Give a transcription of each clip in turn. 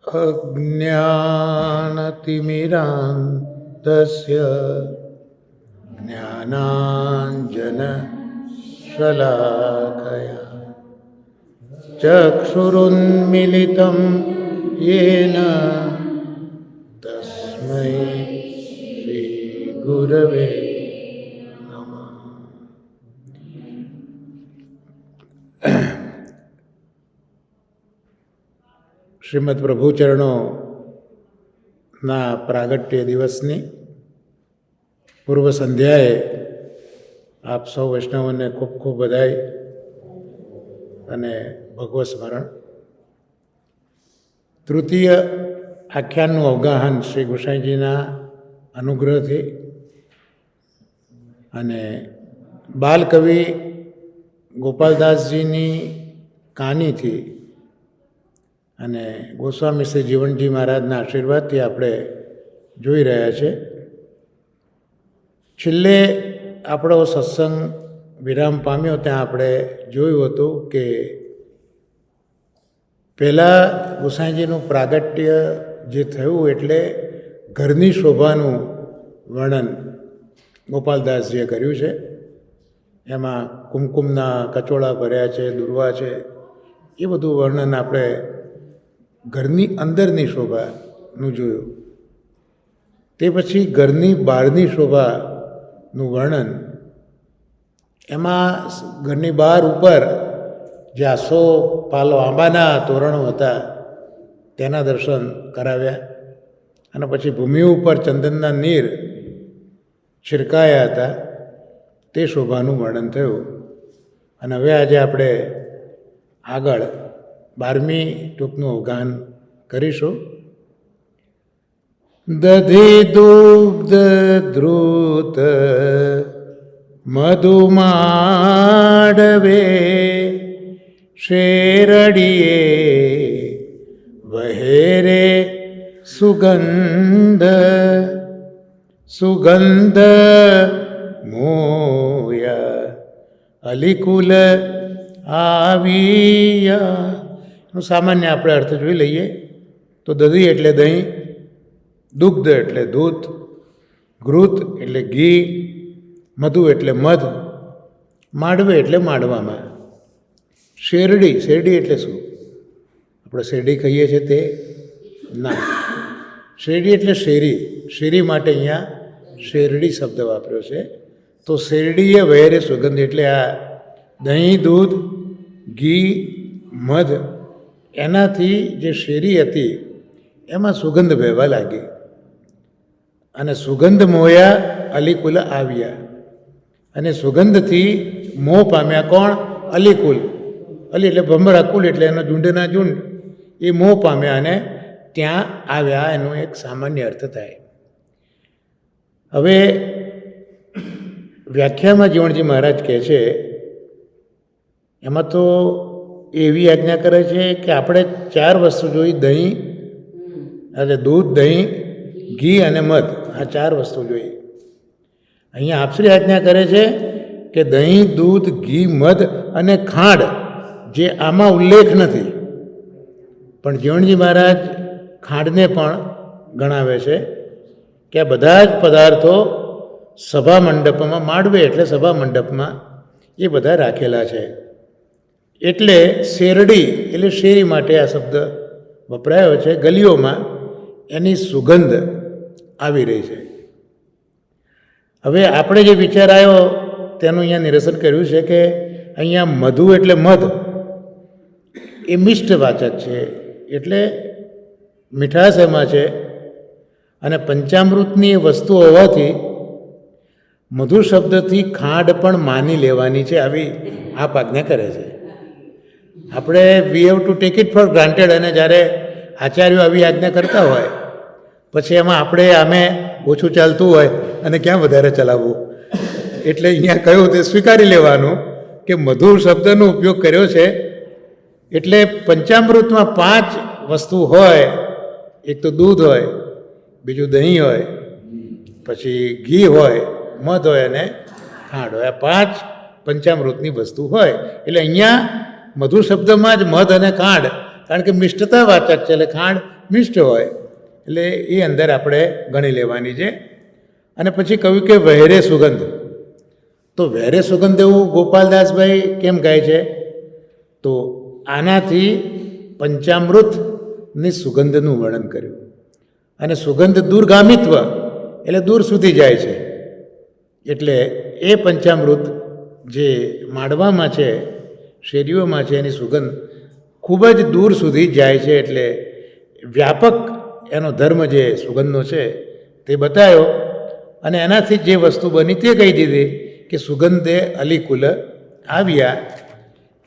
अज्ञानतिमिरान्धस्य ज्ञानाञ्जनशलाकया चक्षुरुन्मिलितं येन तस्मै श्रीगुरवे नमः। શ્રીમદ પ્રભુચરણોના પ્રાગટ્ય દિવસની પૂર્વ સંધ્યાએ આપ સૌ વૈષ્ણવોને ખૂબ ખૂબ બધાઈ અને ભગવત સ્મરણ. તૃતીય આખ્યાનનું અવગાહન શ્રી ગોસાઈજીના અનુગ્રહથી અને બાલકવિ ગોપાલદાસજીની કાનીથી અને ગોસ્વામી શ્રી જીવનજી મહારાજના આશીર્વાદથી આપણે જોઈ રહ્યા છે. છેલ્લે આપણો સત્સંગ વિરામ પામ્યો ત્યાં આપણે જોયું હતું કે પહેલાં ગોસાઈજીનું પ્રાગટ્ય જે થયું એટલે ઘરની શોભાનું વર્ણન ગોપાલદાસજીએ કર્યું છે. એમાં કુમકુમના કચોળા ભર્યા છે, દુર્વા છે, એ બધું વર્ણન આપણે ઘરની અંદરની શોભાનું જોયું. તે પછી ઘરની બહારની શોભાનું વર્ણન. એમાં ઘરની બહાર ઉપર જે આસો પાલો આંબાના તોરણો હતા તેના દર્શન કરાવ્યા અને પછી ભૂમિ ઉપર ચંદનના નીર છિડકાયા હતા તે શોભાનું વર્ણન થયું. અને હવે આજે આપણે આગળ 12મી ટૂંકનું અવગાહન કરીશું. દધી દુગ્ધ ધ્રુત મધુમાડવે શેરડીએ વહેરે સુગંધ સુગંધ મોયા અલિકુલ આવ્યા. સામાન્ય આપણે અર્થ જોઈ લઈએ તો દધી એટલે દહીં, દુગ્ધ એટલે દૂધ, ઘૃત એટલે ઘી, મધુ એટલે મધ, માંડવે એટલે માંડવામાં, શેરડી, શેરડી એટલે શું? આપણે શેરડી ખાઈએ છીએ તે ના, શેરડી એટલે શેરી, શેરી માટે અહીંયા શેરડી શબ્દ વાપર્યો છે. તો શેરડીએ વહેરે સુગંધ એટલે આ દહીં, દૂધ, ઘી, મધ એનાથી જે શેરી હતી એમાં સુગંધ વહેવા લાગી અને સુગંધ મોયા અલિકુલ આવ્યા. અને સુગંધથી મોહ પામ્યા કોણ? અલિકુલ. અલી એટલે ભમરા, કુલ એટલે એનો ઝુંડના ઝુંડ, એ મોહ પામ્યા અને ત્યાં આવ્યા. એનો એક સામાન્ય અર્થ થાય. હવે વ્યાખ્યામાં જીવણજી મહારાજ કહે છે એમાં તો એવી આજ્ઞા કરે છે કે આપણે 4 વસ્તુ જોઈ, દહીં એટલે દૂધ, દહીં, ઘી અને મધ, આ 4 વસ્તુ જોઈ. અહીંયા આપશ્રી આજ્ઞા કરે છે કે દહીં, દૂધ, ઘી, મધ અને ખાંડ, જે આમાં ઉલ્લેખ નથી, પણ જીવણજી મહારાજ ખાંડને પણ ગણાવે છે કે આ બધા જ પદાર્થો સભા મંડપમાં, માંડવે એટલે સભા મંડપમાં એ બધા રાખેલા છે. એટલે શેરડી એટલે શેરી માટે આ શબ્દ વપરાયો છે. ગલીઓમાં એની સુગંધ આવી રહી છે. હવે આપણે જે વિચાર આવ્યો તેનું અહીંયા નિરસન કર્યું છે કે અહીંયા મધુ એટલે મધ, એ મિષ્ટવાચક છે એટલે મીઠાશ એમાં છે. અને પંચામૃતની એ વસ્તુ હોવાથી મધુ શબ્દથી ખાંડ પણ માની લેવાની છે, આવી આપ આજ્ઞા કરે છે. આપણે we have to take it four granted. અને જ્યારે આચાર્યો આવી આજ્ઞા કરતા હોય પછી એમાં આપણે આમે ઓછું ચાલતું હોય અને ક્યાં વધારે ચલાવવું, એટલે અહીંયા કહ્યું તે સ્વીકારી લેવાનું કે મધુ શબ્દનો ઉપયોગ કર્યો છે. એટલે પંચામૃતમાં 5 વસ્તુ હોય. એક તો દૂધ હોય, બીજું દહીં હોય, પછી ઘી હોય, મધ હોય અને ખાંડ હોય. આ 5 પંચામૃતની વસ્તુ હોય. એટલે અહીંયા મધુ શબ્દમાં જ મધ અને ખાંડ, કારણ કે મિષ્ટતા વાચક છે એટલે ખાંડ મિષ્ટ હોય એટલે એ અંદર આપણે ગણી લેવાની છે. અને પછી કહ્યું કે વહેરે સુગંધ. તો વહેરે સુગંધ એવું ગોપાલદાસભાઈ કેમ કહે છે? તો આનાથી પંચામૃતની સુગંધનું વર્ણન કર્યું. અને સુગંધ દૂરગામિત્વ એટલે દૂર સુધી જાય છે. એટલે એ પંચામૃત જે માડવામાં છે, શેરીઓમાં છે, એની સુગંધ ખૂબ જ દૂર સુધી જાય છે. એટલે વ્યાપક એનો ધર્મ જે સુગંધનો છે તે બતાવ્યો. અને એનાથી જે વસ્તુ બની તે કહી દીધી કે સુગંધે અલી કુલ આવ્યા.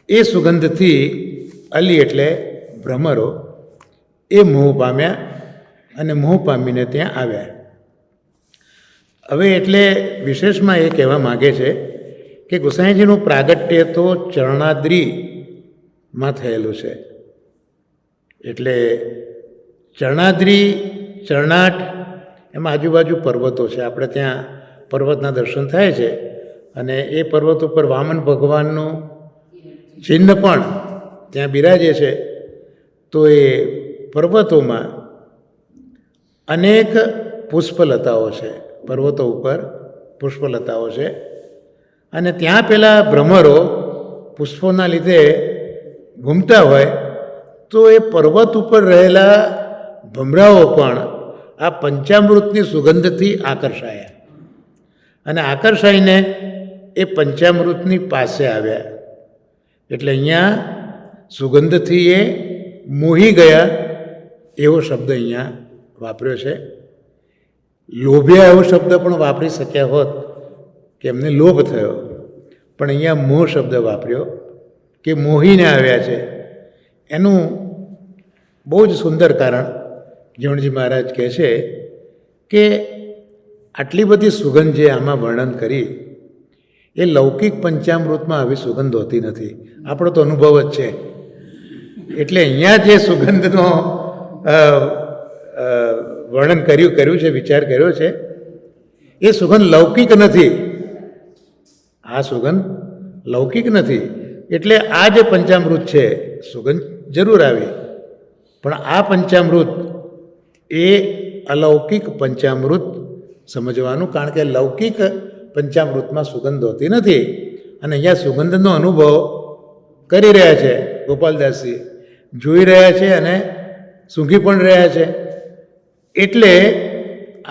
એ સુગંધથી અલી એટલે ભ્રમરો એ મોહ પામ્યા અને મોહ પામીને ત્યાં આવ્યા. હવે એટલે વિશેષમાં એ કહેવા માગે છે કે ગોસાઈજીનું પ્રાગટ્ય તો ચરણાદ્રીમાં થયેલું છે. એટલે ચરણાદ્રી, ચરણાટ એમાં આજુબાજુ પર્વતો છે. આપણે ત્યાં પર્વતના દર્શન થાય છે. અને એ પર્વત ઉપર વામન ભગવાનનું ચિહ્ન પણ ત્યાં બિરાજે છે. તો એ પર્વતોમાં અનેક પુષ્પલતાઓ છે. પર્વતો ઉપર પુષ્પલતાઓ છે. અને ત્યાં પેલા ભ્રમરો પુષ્પોના લીધે ઘૂમતા હોય તો એ પર્વત ઉપર રહેલા ભમરાઓ પણ આ પંચામૃતની સુગંધથી આકર્ષાયા. અને આકર્ષાઈને એ પંચામૃતની પાસે આવ્યા. એટલે અહીંયા સુગંધથી એ મોહી ગયા એવો શબ્દ અહીંયા વાપર્યો છે. લોભ્યા એવો શબ્દ પણ વાપરી શક્યા હોત કે એમને લોભ થયો, પણ અહીંયા મોહ શબ્દ વાપર્યો કે મોહીને આવ્યા છે. એનું બહુ જ સુંદર કારણ જીવણજી મહારાજ કહે છે કે આટલી બધી સુગંધ જે આમાં વર્ણન કરી એ લૌકિક પંચામૃતમાં આવી સુગંધ હોતી નથી. આપણો તો અનુભવ જ છે. એટલે અહીંયા જે સુગંધનો વર્ણન કર્યું છે, વિચાર કર્યો છે, એ સુગંધ લૌકિક નથી. આ સુગંધ લૌકિક નથી. એટલે આ જે પંચામૃત છે સુગંધ જરૂર આવી, પણ આ પંચામૃત એ અલૌકિક પંચામૃત સમજવાનું. કારણ કે લૌકિક પંચામૃતમાં સુગંધ હોતી નથી. અને અહીંયા સુગંધનો અનુભવ કરી રહ્યા છે ગોપાલદાસજી, જોઈ રહ્યા છે અને સૂંઘી પણ રહ્યા છે. એટલે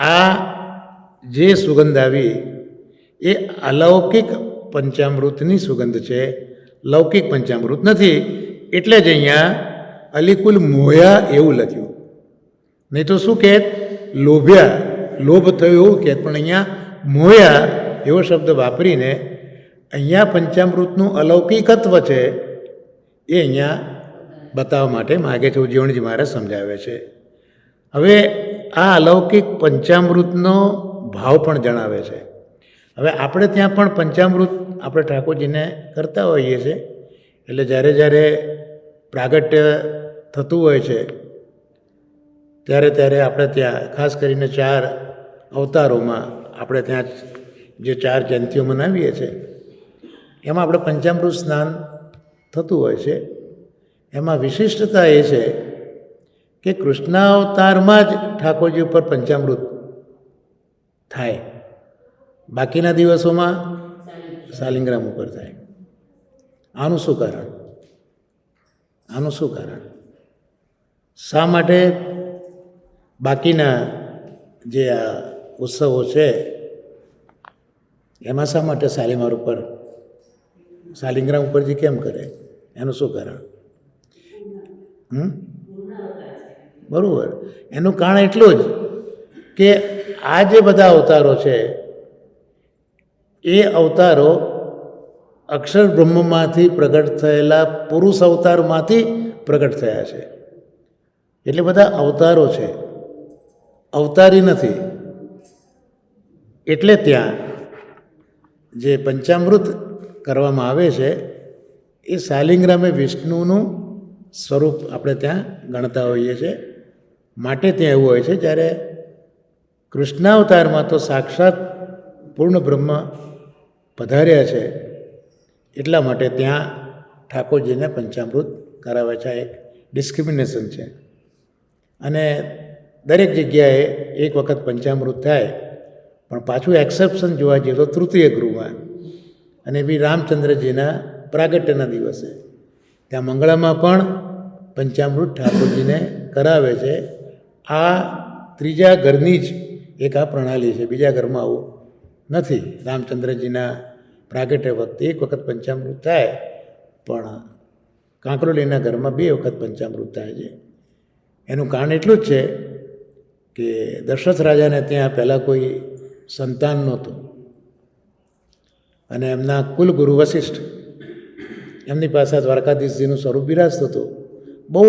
આ જે સુગંધ આવી એ અલૌકિક પંચામૃતની સુગંધ છે, લૌકિક પંચામૃત નથી. એટલે જ અહીંયા અલિકુલ મોયા એવું લખ્યું. નહીં તો શું કહે? લોભ્યા, લોભ થયો એવું કહે. પણ અહીંયા મોયા એવો શબ્દ વાપરીને અહીંયા પંચામૃતનું અલૌકિકત્વ છે એ અહીંયા બતાવવા માટે માગે છે. જીવણજી મહારાજ સમજાવે છે. હવે આ અલૌકિક પંચામૃતનો ભાવ પણ જણાવે છે. હવે આપણે ત્યાં પણ પંચામૃત આપણે ઠાકોરજીને કરતા હોઈએ છીએ. એટલે જ્યારે જ્યારે પ્રાગટ્ય થતું હોય છે ત્યારે ત્યારે આપણે ત્યાં ખાસ કરીને 4 અવતારોમાં આપણે ત્યાં જે 4 જયંતીઓ મનાવીએ છીએ એમાં આપણે પંચામૃત સ્નાન થતું હોય છે. એમાં વિશિષ્ટતા એ છે કે કૃષ્ણાવતારમાં જ ઠાકોરજી ઉપર પંચામૃત થાય, બાકીના દિવસોમાં શાલિગ્રામ ઉપર થાય. આનું શું કારણ? આનું શું કારણ? શા માટે બાકીના જે આ ઉત્સવો છે એમાં શા માટે શાલિગ્રામ ઉપરથી કેમ કરે? એનું શું કારણ? બરાબર. એનું કારણ એટલું જ કે આ જે બધા અવતારો છે એ અવતારો અક્ષર બ્રહ્મમાંથી પ્રગટ થયેલા પુરુષ અવતારમાંથી પ્રગટ થયા છે. એટલે બધા અવતારો છે, અવતારી નથી. એટલે ત્યાં જે પંચામૃત કરવામાં આવે છે એ શાલિગ્રામે વિષ્ણુનું સ્વરૂપ આપણે ત્યાં ગણતા હોઈએ છીએ. માટે ત્યાં એવું હોય છે. જ્યારે કૃષ્ણાવતારમાં તો સાક્ષાત પૂર્ણ બ્રહ્મ પધાર્યા છે એટલા માટે ત્યાં ઠાકોરજીને પંચામૃત કરાવે છે. એક ડિસ્ક્રિમિનેશન છે. અને દરેક જગ્યાએ એક વખત પંચામૃત થાય, પણ પાછું એક્સેપ્શન જોવા જઈએ તો તૃતીય ગૃહમાં, અને બી રામચંદ્રજીના પ્રાગટ્યના દિવસે ત્યાં મંગળામાં પણ પંચામૃત ઠાકોરજીને કરાવે છે. આ ત્રીજા ઘરની જ એક આ પ્રણાલી છે, બીજા ઘરમાં આવું નથી. રામચંદ્રજીના પ્રાગટ્ય વખતે એક વખત પંચામૃત થાય, પણ કાંકરોલીના ઘરમાં 2 વખત પંચામૃત થાય છે. એનું કારણ એટલું જ છે કે દશરથ રાજાને ત્યાં પહેલાં કોઈ સંતાન નહોતું, અને એમના કુલગુરુ વશિષ્ઠ એમની પાસે દ્વારકાધીશજીનું સ્વરૂપ બિરાજતું હતું. બહુ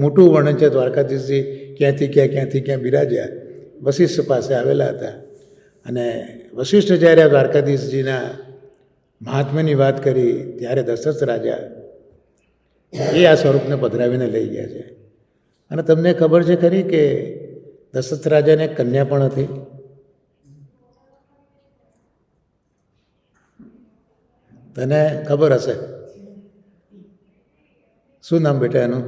મોટું વર્ણન છે દ્વારકાધીશજી ક્યાંથી ક્યાં બિરાજ્યા, વશિષ્ઠ પાસે આવેલા હતા. અને વશિષ્ઠ જ્યારે દ્વારકાધીશજીના મહાત્મ્યની વાત કરી ત્યારે દશરથ રાજા એ આ સ્વરૂપને પધરાવીને લઈ ગયા છે. અને તમને ખબર છે ખરી કે દશરથ રાજાને કન્યા પણ હતી. તને ખબર હશે? શું નામ બેટા એનું?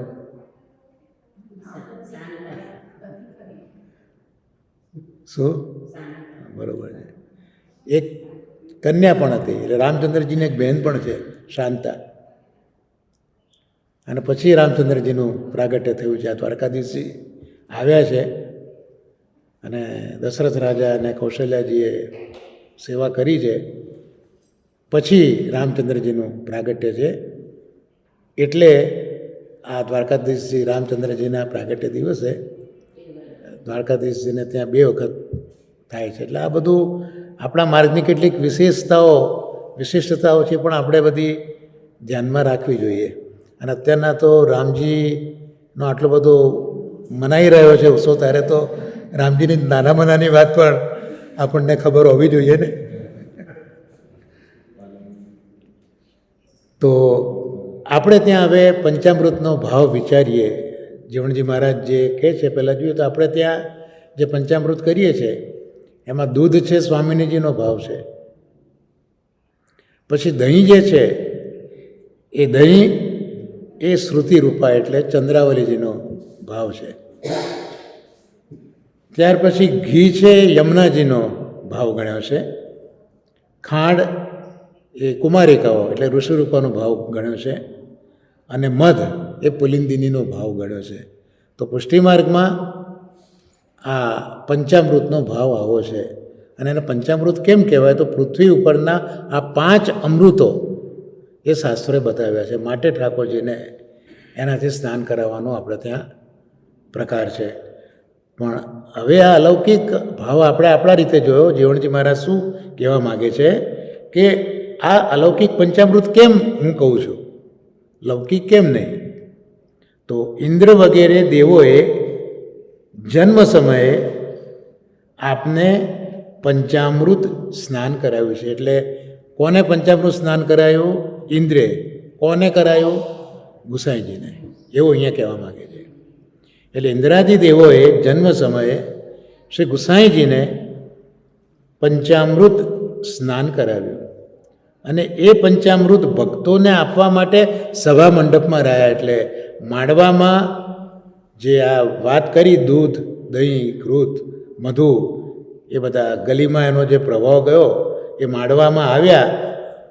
શું? બરોબર છે. એક કન્યા પણ હતી. એટલે રામચંદ્રજીની એક બહેન પણ છે, શાંતા. અને પછી રામચંદ્રજીનું પ્રાગટ્ય થયું છે. આ દ્વારકાધીશજી આવ્યા છે અને દશરથ રાજા અને કૌશલ્યાજીએ સેવા કરી છે, પછી રામચંદ્રજીનું પ્રાગટ્ય છે. એટલે આ દ્વારકાધીશજી રામચંદ્રજીના પ્રાગટ્ય દિવસે દ્વારકાધીશજીને ત્યાં 2 વખત થાય છે. એટલે આ બધું આપણા માર્ગની કેટલીક વિશિષ્ટતાઓ છે, પણ આપણે બધી ધ્યાનમાં રાખવી જોઈએ. અને અત્યારના તો રામજીનો આટલો બધો મનાઈ રહ્યો છે ઉત્સવ, ત્યારે તો રામજીની નાનામાં નાની વાત પણ આપણને ખબર હોવી જોઈએ ને. તો આપણે ત્યાં હવે પંચામૃતનો ભાવ વિચારીએ. જીવણજી મહારાજ જે કહે છે, પહેલાં જોઈએ તો આપણે ત્યાં જે પંચામૃત કરીએ છીએ એમાં દૂધ છે, સ્વામિનીજીનો ભાવ છે. પછી દહીં જે છે એ દહીં એ શ્રુતિ રૂપા એટલે ચંદ્રાવલીજીનો ભાવ છે. ત્યાર પછી ઘી છે યમુનાજીનો ભાવ ગણ્યો છે. ખાંડ એ કુમારિકાઓ એટલે ઋષિરૂપાનો ભાવ ગણ્યો છે. અને મધ એ પુલિંદિનીનો ભાવ ગણ્યો છે. તો પુષ્ટિમાર્ગમાં આ પંચામૃતનો ભાવ આવો છે. અને એને પંચામૃત કેમ કહેવાય? તો પૃથ્વી ઉપરના આ 5 અમૃતો એ શાસ્ત્રોએ બતાવ્યા છે. માટે ઠાકોરજીને એનાથી સ્નાન કરાવવાનો આપણે ત્યાં પ્રકાર છે. પણ હવે આ અલૌકિક ભાવ આપણે આપણા રીતે જોયો. જીવણજી મહારાજ શું કહેવા માગે છે કે આ અલૌકિક પંચામૃત કેમ હું કહું છું, લૌકિક કેમ નહીં? તો ઇન્દ્ર વગેરે દેવોએ જન્મ સમયે આપને પંચામૃત સ્નાન કરાવ્યું છે. એટલે કોને પંચામૃત સ્નાન કરાયું? ઇન્દ્રે. કોને કરાયું? ગુસાઈજીને. એવું અહીંયા કહેવા માગે છે. એટલે ઇન્દ્રાદિ દેવોએ જન્મ સમયે શ્રી ગુસાઈજીને પંચામૃત સ્નાન કરાવ્યું, અને એ પંચામૃત ભક્તોને આપવા માટે સભા મંડપમાં રહ્યા. એટલે માંડવામાં જે આ વાત કરી, દૂધ, દહીં, ઘૃત, મધુ, એ બધા ગલીમાં એનો જે પ્રભાવ ગયો, એ માંડવામાં આવ્યા.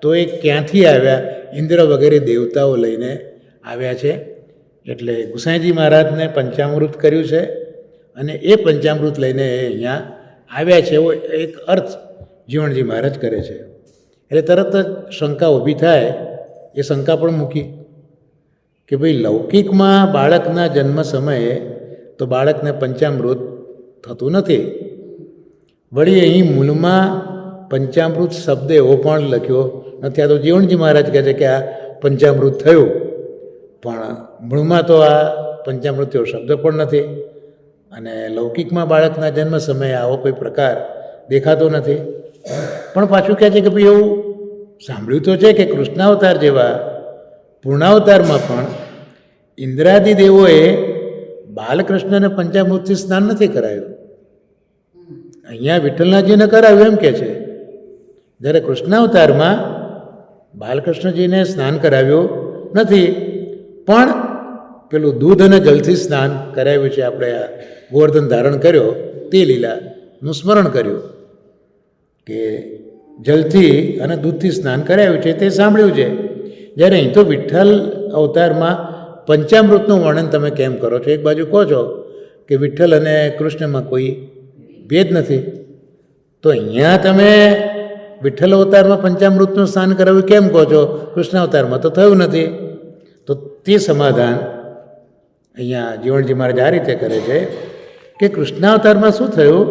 તો એ ક્યાંથી આવ્યા? ઇન્દ્ર વગેરે દેવતાઓ લઈને આવ્યા છે. એટલે ગુસાઈજી મહારાજને પંચામૃત કર્યું છે, અને એ પંચામૃત લઈને એ અહીંયા આવ્યા છે, એવો એક અર્થ જીવણજી મહારાજ કરે છે. એટલે તરત જ શંકા ઊભી થાય. એ શંકા પણ મૂકી કે ભાઈ, લૌકિકમાં બાળકના જન્મ સમયે તો બાળકને પંચામૃત થતું નથી. વળી અહીં મૂળમાં પંચામૃત શબ્દ એવો પણ લખ્યો નથી. આ તો જીવણજી મહારાજ કહે છે કે આ પંચામૃત થયું, પણ મૂળમાં તો આ પંચામૃત એવો શબ્દ પણ નથી. અને લૌકિકમાં બાળકના જન્મ સમયે આવો કોઈ પ્રકાર દેખાતો નથી. પણ પાછું કહે છે કે ભાઈ, એવું સાંભળ્યું તો છે કે કૃષ્ણાવતાર જેવા પૂર્ણાવતારમાં પણ ઇન્દ્રાદિ દેવોએ બાલકૃષ્ણને પંચામૃતથી સ્નાન નથી કરાયું. અહીંયા વિઠ્ઠલનાથજીને કરાવ્યું એમ કે છે. જ્યારે કૃષ્ણાવતારમાં બાલકૃષ્ણજીને સ્નાન કરાવ્યું નથી, પણ પેલું દૂધ અને જલથી સ્નાન કરાવ્યું છે. આપણે આ ગોવર્ધન ધારણ કર્યો તે લીલાનું સ્મરણ કર્યું કે જલથી અને દૂધથી સ્નાન કરાવ્યું છે તે સાંભળ્યું છે. જ્યારે અહીં તો વિઠ્ઠલ અવતારમાં પંચામૃતનું વર્ણન તમે કેમ કરો છો? એક બાજુ કહો છો કે વિઠ્ઠલ અને કૃષ્ણમાં કોઈ ભેદ નથી, તો અહીંયા તમે વિઠ્ઠલ અવતારમાં પંચામૃતનું સ્નાન કરાવ્યું કેમ કહો છો? કૃષ્ણ અવતારમાં તો થયું નથી. તો તે સમાધાન અહીંયા જીવણજી મહારાજ આ રીતે કરે છે કે કૃષ્ણાવતારમાં શું થયું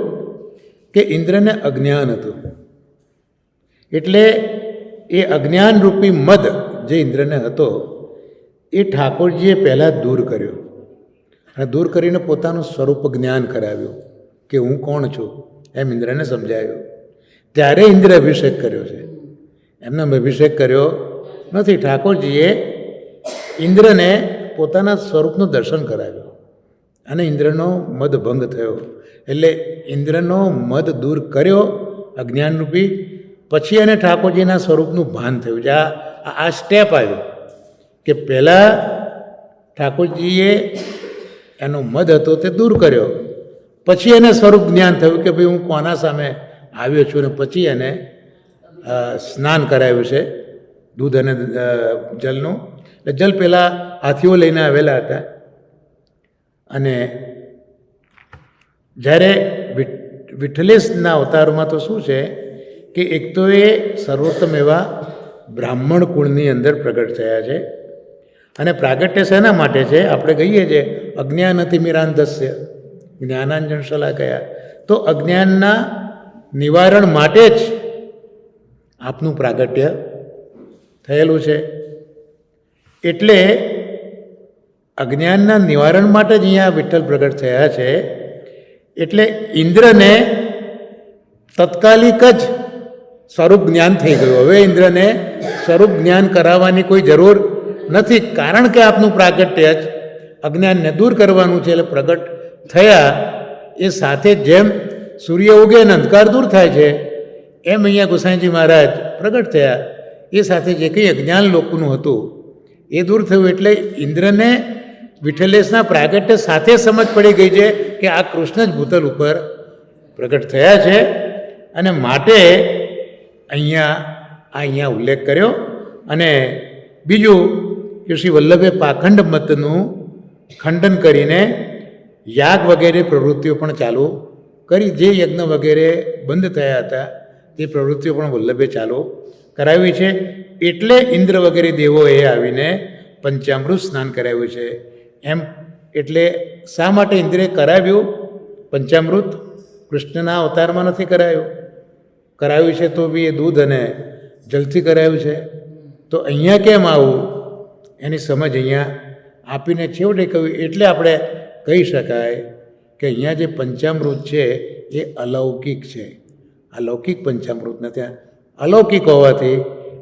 કે ઇન્દ્રને અજ્ઞાન હતું, એટલે એ અજ્ઞાનરૂપી મદ જે ઇન્દ્રને હતો એ ઠાકોરજીએ પહેલાં દૂર કર્યો, અને દૂર કરીને પોતાનું સ્વરૂપ જ્ઞાન કરાવ્યું કે હું કોણ છું એમ ઇન્દ્રને સમજાવ્યું. ત્યારે ઇન્દ્ર અભિષેક કર્યો છે, એમને અભિષેક કર્યો નથી. ઠાકોરજીએ ઇન્દ્રને પોતાના સ્વરૂપનું દર્શન કરાવ્યું અને ઇન્દ્રનો મદ ભંગ થયો. એટલે ઇન્દ્રનો મદ દૂર કર્યો અજ્ઞાનરૂપી, પછી એને ઠાકોરજીના સ્વરૂપનું ભાન થયું છે. આ સ્ટેપ આવ્યું કે પહેલાં ઠાકોરજીએ એનો મદ હતો તે દૂર કર્યો, પછી એને સ્વરૂપ જ્ઞાન થયું કે ભાઈ હું કોના સામે આવ્યો છું, અને પછી એને સ્નાન કરાવ્યું છે દૂધ અને જલનું. એટલે જલ પહેલાં હાથીઓ લઈને આવેલા હતા, અને જ્યારે વિઠ્ઠલેશના અવતારમાં તો શું છે કે એક તો એ સર્વોત્તમ એવા બ્રાહ્મણ કુળની અંદર પ્રગટ થયા છે, અને પ્રાગટ્ય શેના માટે છે? આપણે કહીએ છીએ અજ્ઞાનતિમિરાંધસ્ય જ્ઞાનાંજન શલાકયા, તો અજ્ઞાનના નિવારણ માટે જ આપનું પ્રાગટ્ય થયેલું છે. એટલે અજ્ઞાનના નિવારણ માટે જ અહીંયા વિઠ્ઠલ પ્રગટ થયા છે. એટલે ઇન્દ્રને તત્કાલિક જ સ્વરૂપ જ્ઞાન થઈ ગયું. હવે ઇન્દ્રને સ્વરૂપ જ્ઞાન કરાવવાની કોઈ જરૂર નથી, કારણ કે આપનું પ્રાગટ્ય જ અજ્ઞાનને દૂર કરવાનું છે. એટલે પ્રગટ થયા એ સાથે જેમ સૂર્ય ઉગે અને અંધકાર દૂર થાય છે, એમ અહીંયા ગોસાઈજી મહારાજ પ્રગટ થયા. એ સાથે જે કંઈ અજ્ઞાન લોકોનું હતું એ દૂર થયું. એટલે ઇન્દ્રને વિઠ્ઠલેશના પ્રાગટ્ય સાથે સમજ પડી ગઈ છે કે આ કૃષ્ણ જ ભૂતલ ઉપર પ્રગટ થયા છે, અને માટે અહીંયા ઉલ્લેખ કર્યો. અને બીજું કે શ્રી વલ્લભે પાખંડ મતનું ખંડન કરીને યાગ વગેરે પ્રવૃત્તિઓ પણ ચાલુ કરી. જે યજ્ઞ વગેરે બંધ થયા હતા તે પ્રવૃત્તિઓ પણ વલ્લભે ચાલુ કરાવી છે. એટલે ઇન્દ્ર વગેરે દેવોએ આવીને પંચામૃત સ્નાન કરાવ્યું છે. એમ એટલે શા માટે ઇન્દ્રે કરાવ્યું પંચામૃત? કૃષ્ણના અવતારમાં નથી કરાવ્યું. કરાવ્યું છે તો બી એ દૂધ અને જલથી કરાવ્યું છે. તો અહીંયા કેમ આવું એની સમજ અહીંયા આપીને છેવટે કહ્યું. એટલે આપણે કહી શકાય કે અહીંયા જે પંચામૃત છે એ અલૌકિક છે, અલૌકિક પંચામૃત નથી. અલૌકિક હોવાથી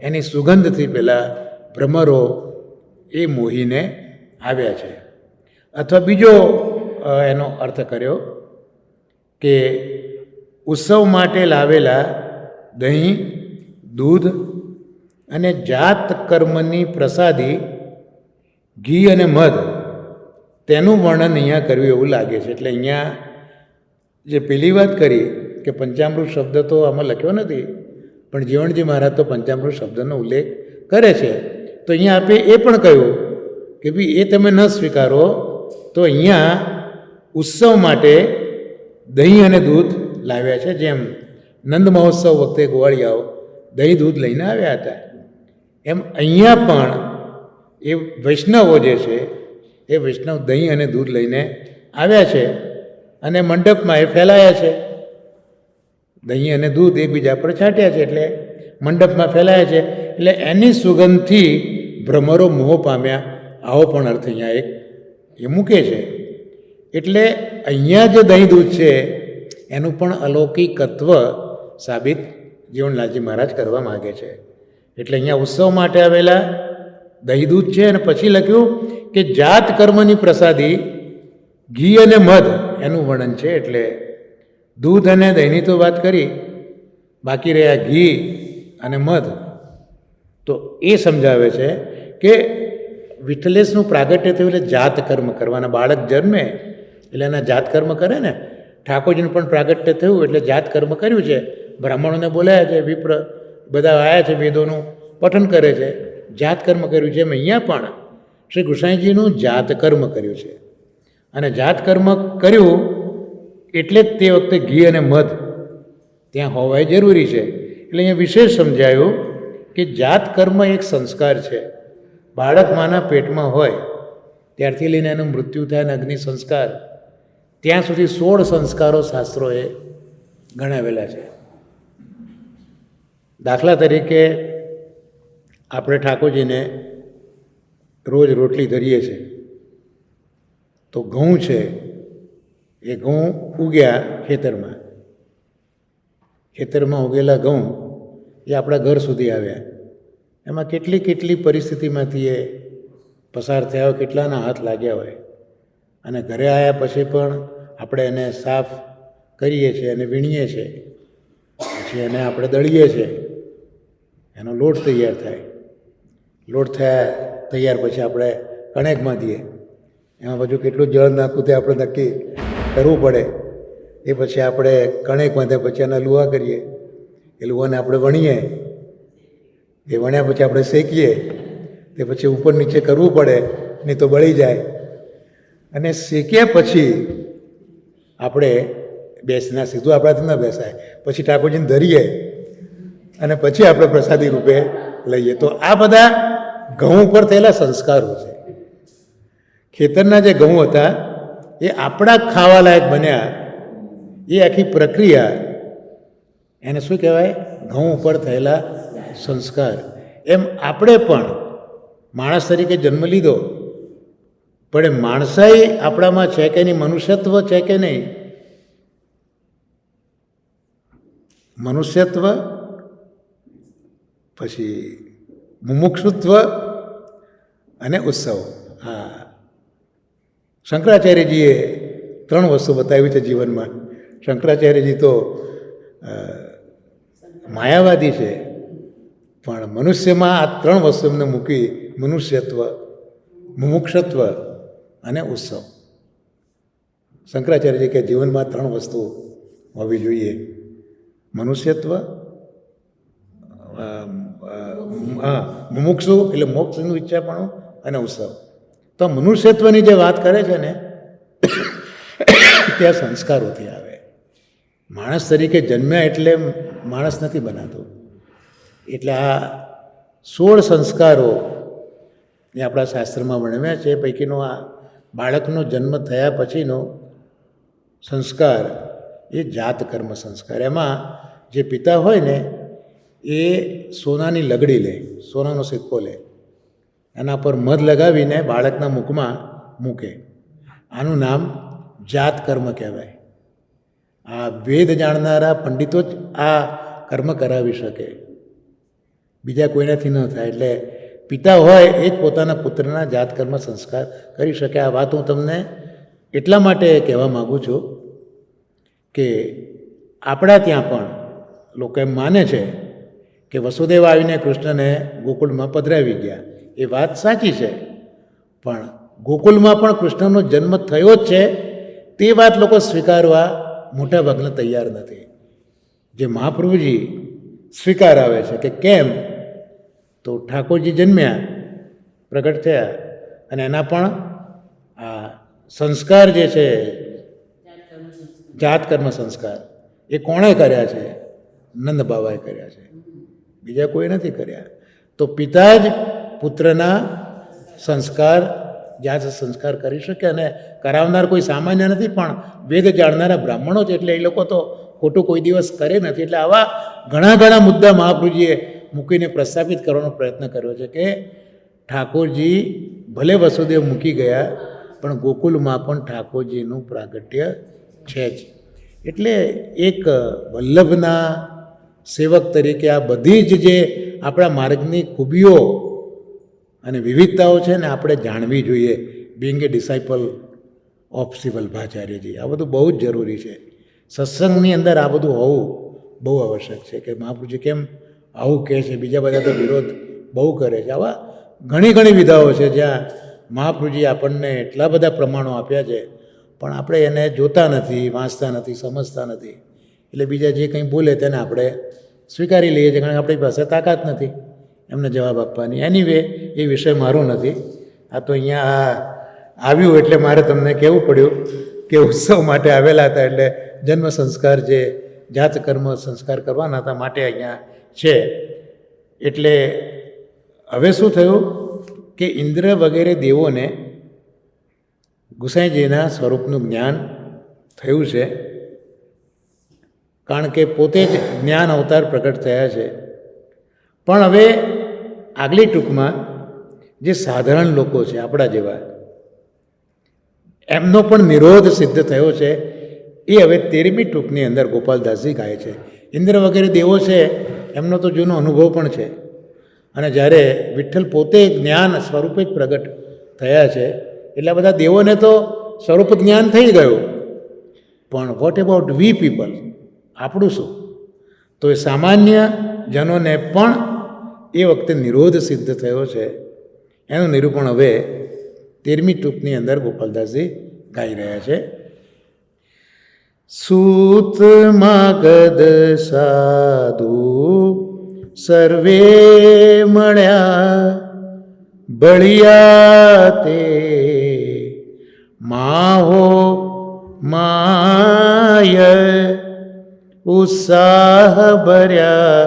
એની સુગંધથી પહેલાં ભ્રમરો એ મોહીને આવ્યા છે. અથવા બીજો એનો અર્થ કર્યો કે ઉત્સવ માટે લાવેલા દહીં, દૂધ અને જાત કર્મની પ્રસાદી ઘી અને મધ તેનું વર્ણન અહીંયા કર્યું એવું લાગે છે. એટલે અહીંયા જે પેલી વાત કરી કે પંચામૃત શબ્દ તો આમાં લખ્યો નથી, પણ જીવણજી મહારાજ તો પંચામૃત શબ્દનો ઉલ્લેખ કરે છે. તો અહીંયા આપે એ પણ કહ્યું કે ભાઈ એ તમે ન સ્વીકારો તો અહીંયા ઉત્સવ માટે દહીં અને દૂધ લાવ્યા છે. જેમ નંદ મહોત્સવ વખતે ગોવાળિયાઓ દહીં દૂધ લઈને આવ્યા હતા, એમ અહીંયા પણ એ વૈષ્ણવો જે છે એ વૈષ્ણવ દહીં અને દૂધ લઈને આવ્યા છે, અને મંડપમાં એ ફેલાયા છે. દહીં અને દૂધ એકબીજા પર છાંટ્યા છે એટલે મંડપમાં ફેલાયા છે. એટલે એની સુગંધથી ભ્રમરો મોહ પામ્યા, આવો પણ અર્થ અહીંયા એક એ મૂકે છે. એટલે અહીંયા જે દહીં દૂધ છે એનું પણ અલૌકિકત્વ સાબિત જીવણલાલજી મહારાજ કરવા માગે છે. એટલે અહીંયા ઉત્સવ માટે આવેલા દહીં દૂધ છે, અને પછી લખ્યું કે જાત કર્મની પ્રસાદી ઘી અને મધ એનું વર્ણન છે. એટલે દૂધ અને દહીંની તો વાત કરી, બાકી રહ્યા ઘી અને મધ, તો એ સમજાવે છે કે વિઠ્ઠલેશનું પ્રાગટ્ય થયું એટલે જાત કર્મ કરવાના. બાળક જન્મે એટલે એના જાત કર્મ કરે ને. ઠાકોરજીનું પણ પ્રાગટ્ય થયું એટલે જાત કર્મ કર્યું છે. બ્રાહ્મણોને બોલાયા છે, વિપ્ર બધા આવ્યા છે, વેદોનું પઠન કરે છે, જાત કર્મ કર્યું છે. એમ અહીંયા પણ શ્રી ગોસાઈજીનું જાત કર્મ કર્યું છે. અને જાત કર્મ કર્યું એટલે જ તે વખતે ઘી અને મધ ત્યાં હોવાય જરૂરી છે. એટલે અહીંયા વિશેષ સમજાયું કે જાત કર્મ એક સંસ્કાર છે. બાળક માના પેટમાં હોય ત્યારથી લઈને એનું મૃત્યુ થાય અને અગ્નિ સંસ્કાર ત્યાં સુધી 16 સંસ્કારો શાસ્ત્રોએ ગણાવેલા છે. દાખલા તરીકે આપણે ઠાકોરજીને રોજ રોટલી ધરીએ છીએ તો ઘઉં છે એ ઘઉં ઉગ્યા ખેતરમાં ઉગેલા ઘઉં એ આપણા ઘર સુધી આવ્યા. એમાં કેટલી પરિસ્થિતિમાંથી એ પસાર થયા હોય, કેટલાના હાથ લાગ્યા હોય. અને ઘરે આવ્યા પછી પણ આપણે એને સાફ કરીએ છીએ અને વીણીએ છીએ, પછી એને આપણે દળીએ છીએ, એનો લોટ તૈયાર થાય. લોટ થયા તૈયાર પછી આપણે કણેકમાં દઈએ. એમાં બધું કેટલું જળ નાખવું તે આપણે નક્કી કરવું પડે. એ પછી આપણે કણેકમાં થાય પછી એના લુવા કરીએ, એ લુવાને આપણે વણીએ, એ વણ્યા પછી આપણે શેકીએ, તે પછી ઉપર નીચે કરવું પડે, નહીં તો બળી જાય. અને શેક્યા પછી આપણે બેસના સીધું આપણાથી ન બેસાય, પછી ઠાકોરજીને ધરીએ અને પછી આપણે પ્રસાદી રૂપે લઈએ. તો આ બધા ઘઉં ઉપર થયેલા સંસ્કારો છે. ખેતરના જે ઘઉં હતા એ આપણા ખાવા લાયક બન્યા, એ આખી પ્રક્રિયા એને શું કહેવાય? ઘઉં ઉપર થયેલા સંસ્કાર. એમ આપણે પણ માણસ તરીકે જન્મ લીધો, પણ માણસાઈ આપણામાં છે કે નહીં, મનુષ્યત્વ છે કે નહીં? મનુષ્યત્વ, પછી મુમુક્ષુત્વ અને ઉત્સવ. હા, શંકરાચાર્યજીએ 3 વસ્તુ બતાવી છે જીવનમાં. શંકરાચાર્યજી તો માયાવાદી છે, પણ મનુષ્યમાં આ 3 વસ્તુ એમને મૂકી: મનુષ્યત્વ, મુમુક્ષત્વ અને ઉત્સવ. શંકરાચાર્યજી કે જીવનમાં 3 વસ્તુ હોવી જોઈએ: મનુષ્યત્વ, મુમુક્ષુ એટલે મોક્ષનું ઈચ્છાપણું, અને ઉત્સવ. તો મનુષ્યત્વની જે વાત કરે છે ને ત્યાં સંસ્કારોથી આવે. માણસ તરીકે જન્મ્યા એટલે માણસ નથી બનાતો. એટલે આ 16 સંસ્કારો એ આપણા શાસ્ત્રમાં વર્ણવ્યા છે. પૈકીનો આ બાળકનો જન્મ થયા પછીનો સંસ્કાર એ જાત કર્મ સંસ્કાર. એમાં જે પિતા હોય ને એ સોનાની લગડી લે, સોનાનો સિક્કો લે, એના પર મધ લગાવીને બાળકના મુખમાં મૂકે. આનું નામ જાત કર્મ કહેવાય. આ વેદ જાણનારા પંડિતો જ આ કર્મ કરાવી શકે, બીજા કોઈનાથી ન થાય. એટલે પિતા હોય એ જ પોતાના પુત્રના જાત કર્મ સંસ્કાર કરી શકે. આ વાત હું તમને એટલા માટે કહેવા માગું છું કે આપણા ત્યાં પણ લોકો એમ માને છે કે વસુદેવ આવીને કૃષ્ણને ગોકુળમાં પધરાવી ગયા. એ વાત સાચી છે, પણ ગોકુળમાં પણ કૃષ્ણનો જન્મ થયો જ છે તે વાત લોકો સ્વીકારવા મોટા ભાગના તૈયાર નથી. જે મહાપ્રભુજી સ્વીકાર આવે છે કે કેમ, તો ઠાકોરજી જન્મ્યા, પ્રગટ થયા, અને એના પણ આ સંસ્કાર જે છે જાત કર્મ સંસ્કાર એ કોણે કર્યા છે? નંદ બાબાએ કર્યા છે, બીજા કોઈ નથી કર્યા. તો પિતા જ પુત્રના સંસ્કાર, જાત સંસ્કાર કરી શકે. અને કરાવનાર કોઈ સામાન્ય નથી, પણ વેદ જાણનારા બ્રાહ્મણો છે. એટલે એ લોકો તો ખોટું કોઈ દિવસ કરે નથી. એટલે આવા ઘણા મુદ્દા મહાપ્રભુજીએ મૂકીને પ્રસ્થાપિત કરવાનો પ્રયત્ન કર્યો છે કે ઠાકોરજી ભલે વસુદેવ મૂકી ગયા, પણ ગોકુલમાં પણ ઠાકોરજીનું પ્રાગટ્ય છે જ. એટલે એક વલ્લભના સેવક તરીકે આ બધી જ જે આપણા માર્ગની ખૂબીઓ અને વિવિધતાઓ છે ને આપણે જાણવી જોઈએ. Bing A disciple of Shri Vallabhacharyaji, આ બધું બહુ જ જરૂરી છે. સત્સંગની અંદર આ બધું હોવું બહુ આવશ્યક છે. કે મહાપ્રભુજી કેમ આવું કહે છે, બીજા બધા તો વિરોધ બહુ કરે છે. આવા ઘણી ઘણી વિધાઓ છે જ્યાં મહાપ્રભુજી આપણને એટલા બધા પ્રમાણો આપ્યા છે, પણ આપણે એને જોતા નથી, વાંચતા નથી, સમજતા નથી. એટલે બીજા જે કંઈ બોલે તેને આપણે સ્વીકારી લઈએ છીએ, કારણ કે આપણી પાસે તાકાત નથી એમને જવાબ આપવાની. એનીવે એ વિષય મારો નથી. આ તો અહીંયા આવ્યું એટલે મારે તમને કહેવું પડ્યું કે ઉત્સવ માટે આવેલા હતા, એટલે જન્મ સંસ્કાર જે જાત કર્મ સંસ્કાર કરવાના હતા માટે અહીંયા છે. એટલે હવે શું થયું કે ઇન્દ્ર વગેરે દેવોને ગુસાઈજીના સ્વરૂપનું જ્ઞાન થયું છે, કારણ કે પોતે જ જ્ઞાન અવતાર પ્રગટ થયા છે. પણ હવે આગલી ટૂંકમાં જે સાધારણ લોકો છે આપણા જેવા, એમનો પણ નિરોધ સિદ્ધ થયો છે. એ હવે 13મી ટૂંકની અંદર ગોપાલદાસજી ગાય છે. ઇન્દ્ર વગેરે દેવો છે એમનો તો જૂનો અનુભવ પણ છે, અને જ્યારે વિઠ્ઠલ પોતે જ્ઞાન સ્વરૂપે જ પ્રગટ થયા છે, એટલા બધા દેવોને તો સ્વરૂપ જ્ઞાન થઈ ગયું. પણ વોટ એબાઉટ વી પીપલ, આપણું શું? તો એ સામાન્ય જનોને પણ એ વખતે નિરોધ સિદ્ધ થયો છે. એનું નિરૂપણ હવે 13મી ટૂંકની અંદર ગોપાલદાસજી ગાઈ રહ્યા છે. સૂત માગધ સાધુ સર્વે મળ્યા, બળિયા તે માહો માય, ઉત્સાહ ભર્યા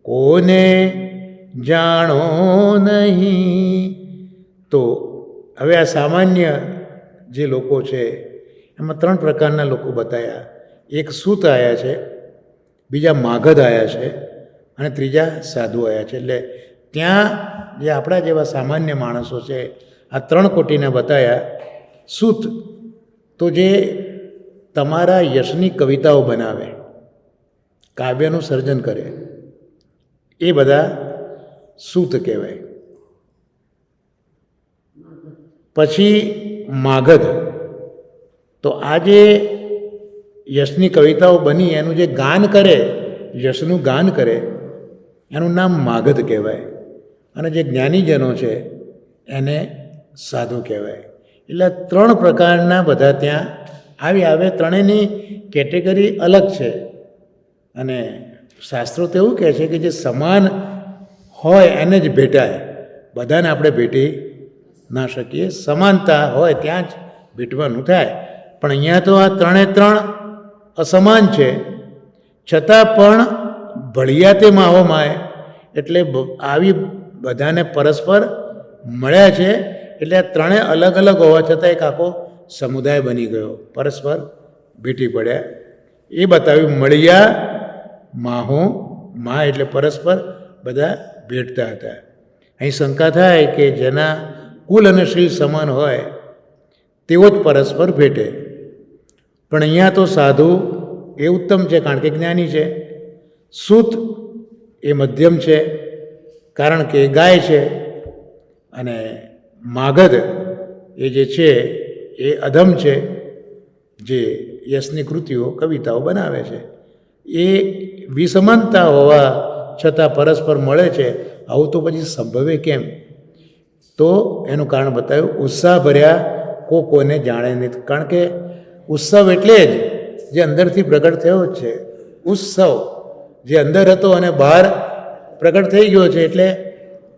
કોને જાણો નહીં. તો હવે આ સામાન્ય જે લોકો છે એમાં 3 પ્રકારના લોકો બતાવ્યા. એક સૂત આવ્યા છે, બીજા માગધ આવ્યા છે, અને ત્રીજા સાધુ આવ્યા છે. એટલે ત્યાં જે આપણા જેવા સામાન્ય માણસો છે આ 3 કોટીને બતાવ્યા. સૂત તો જે તમારા યશની કવિતાઓ બનાવે, કાવ્યનું સર્જન કરે, એ બધા સૂત કહેવાય. પછી માગધ, તો આ જે યશની કવિતાઓ બની એનું જે ગાન કરે, યશનું ગાન કરે, એનું નામ માગધ કહેવાય. અને જે જ્ઞાનીજનો છે એને સાધુ કહેવાય. એટલે 3 પ્રકારના બધા ત્યાં આવે. ત્રણેયની કેટેગરી અલગ છે. અને શાસ્ત્રો તો એવું કહે છે કે જે સમાન હોય એને જ ભેટાય, બધાને આપણે ભેટી ના શકીએ. સમાનતા હોય ત્યાં જ ભેટવાનું થાય. પણ અહીંયા તો આ 3 અસમાન છે, છતાં પણ ભળિયા તે માહો માય, એટલે આવી બધાને પરસ્પર મળ્યા છે. એટલે આ 3 અલગ અલગ હોવા છતાં એક આખો સમુદાય બની ગયો, પરસ્પર ભેટી પડ્યા. એ બતાવ્યું. મળ્યા માહો મા એટલે પરસ્પર બધા ભેટતા હતા. અહીં શંકા થાય કે જેના કુલ અને શીલ સમાન હોય તેઓ જ પરસ્પર ભેટે. પણ અહીંયા તો સાધુ એ ઉત્તમ છે કારણ કે જ્ઞાની છે. સૂત એ મધ્યમ છે કારણ કે ગાય છે. અને માગધ એ જે છે એ અધમ છે, જે યશની કૃતિઓ કવિતાઓ બનાવે છે. એ વિસમાનતા હોવા છતાં પરસ્પર મળે છે. આવું તો પછી સંભવે કેમ? તો એનું કારણ બતાવ્યું. ઉત્સાહ ભર્યા કોને જાણે નહીં. કારણ કે ઉત્સવ એટલે જ જે અંદરથી પ્રગટ થયો જ છે. ઉત્સવ જે અંદર હતો અને બહાર પ્રગટ થઈ ગયો છે, એટલે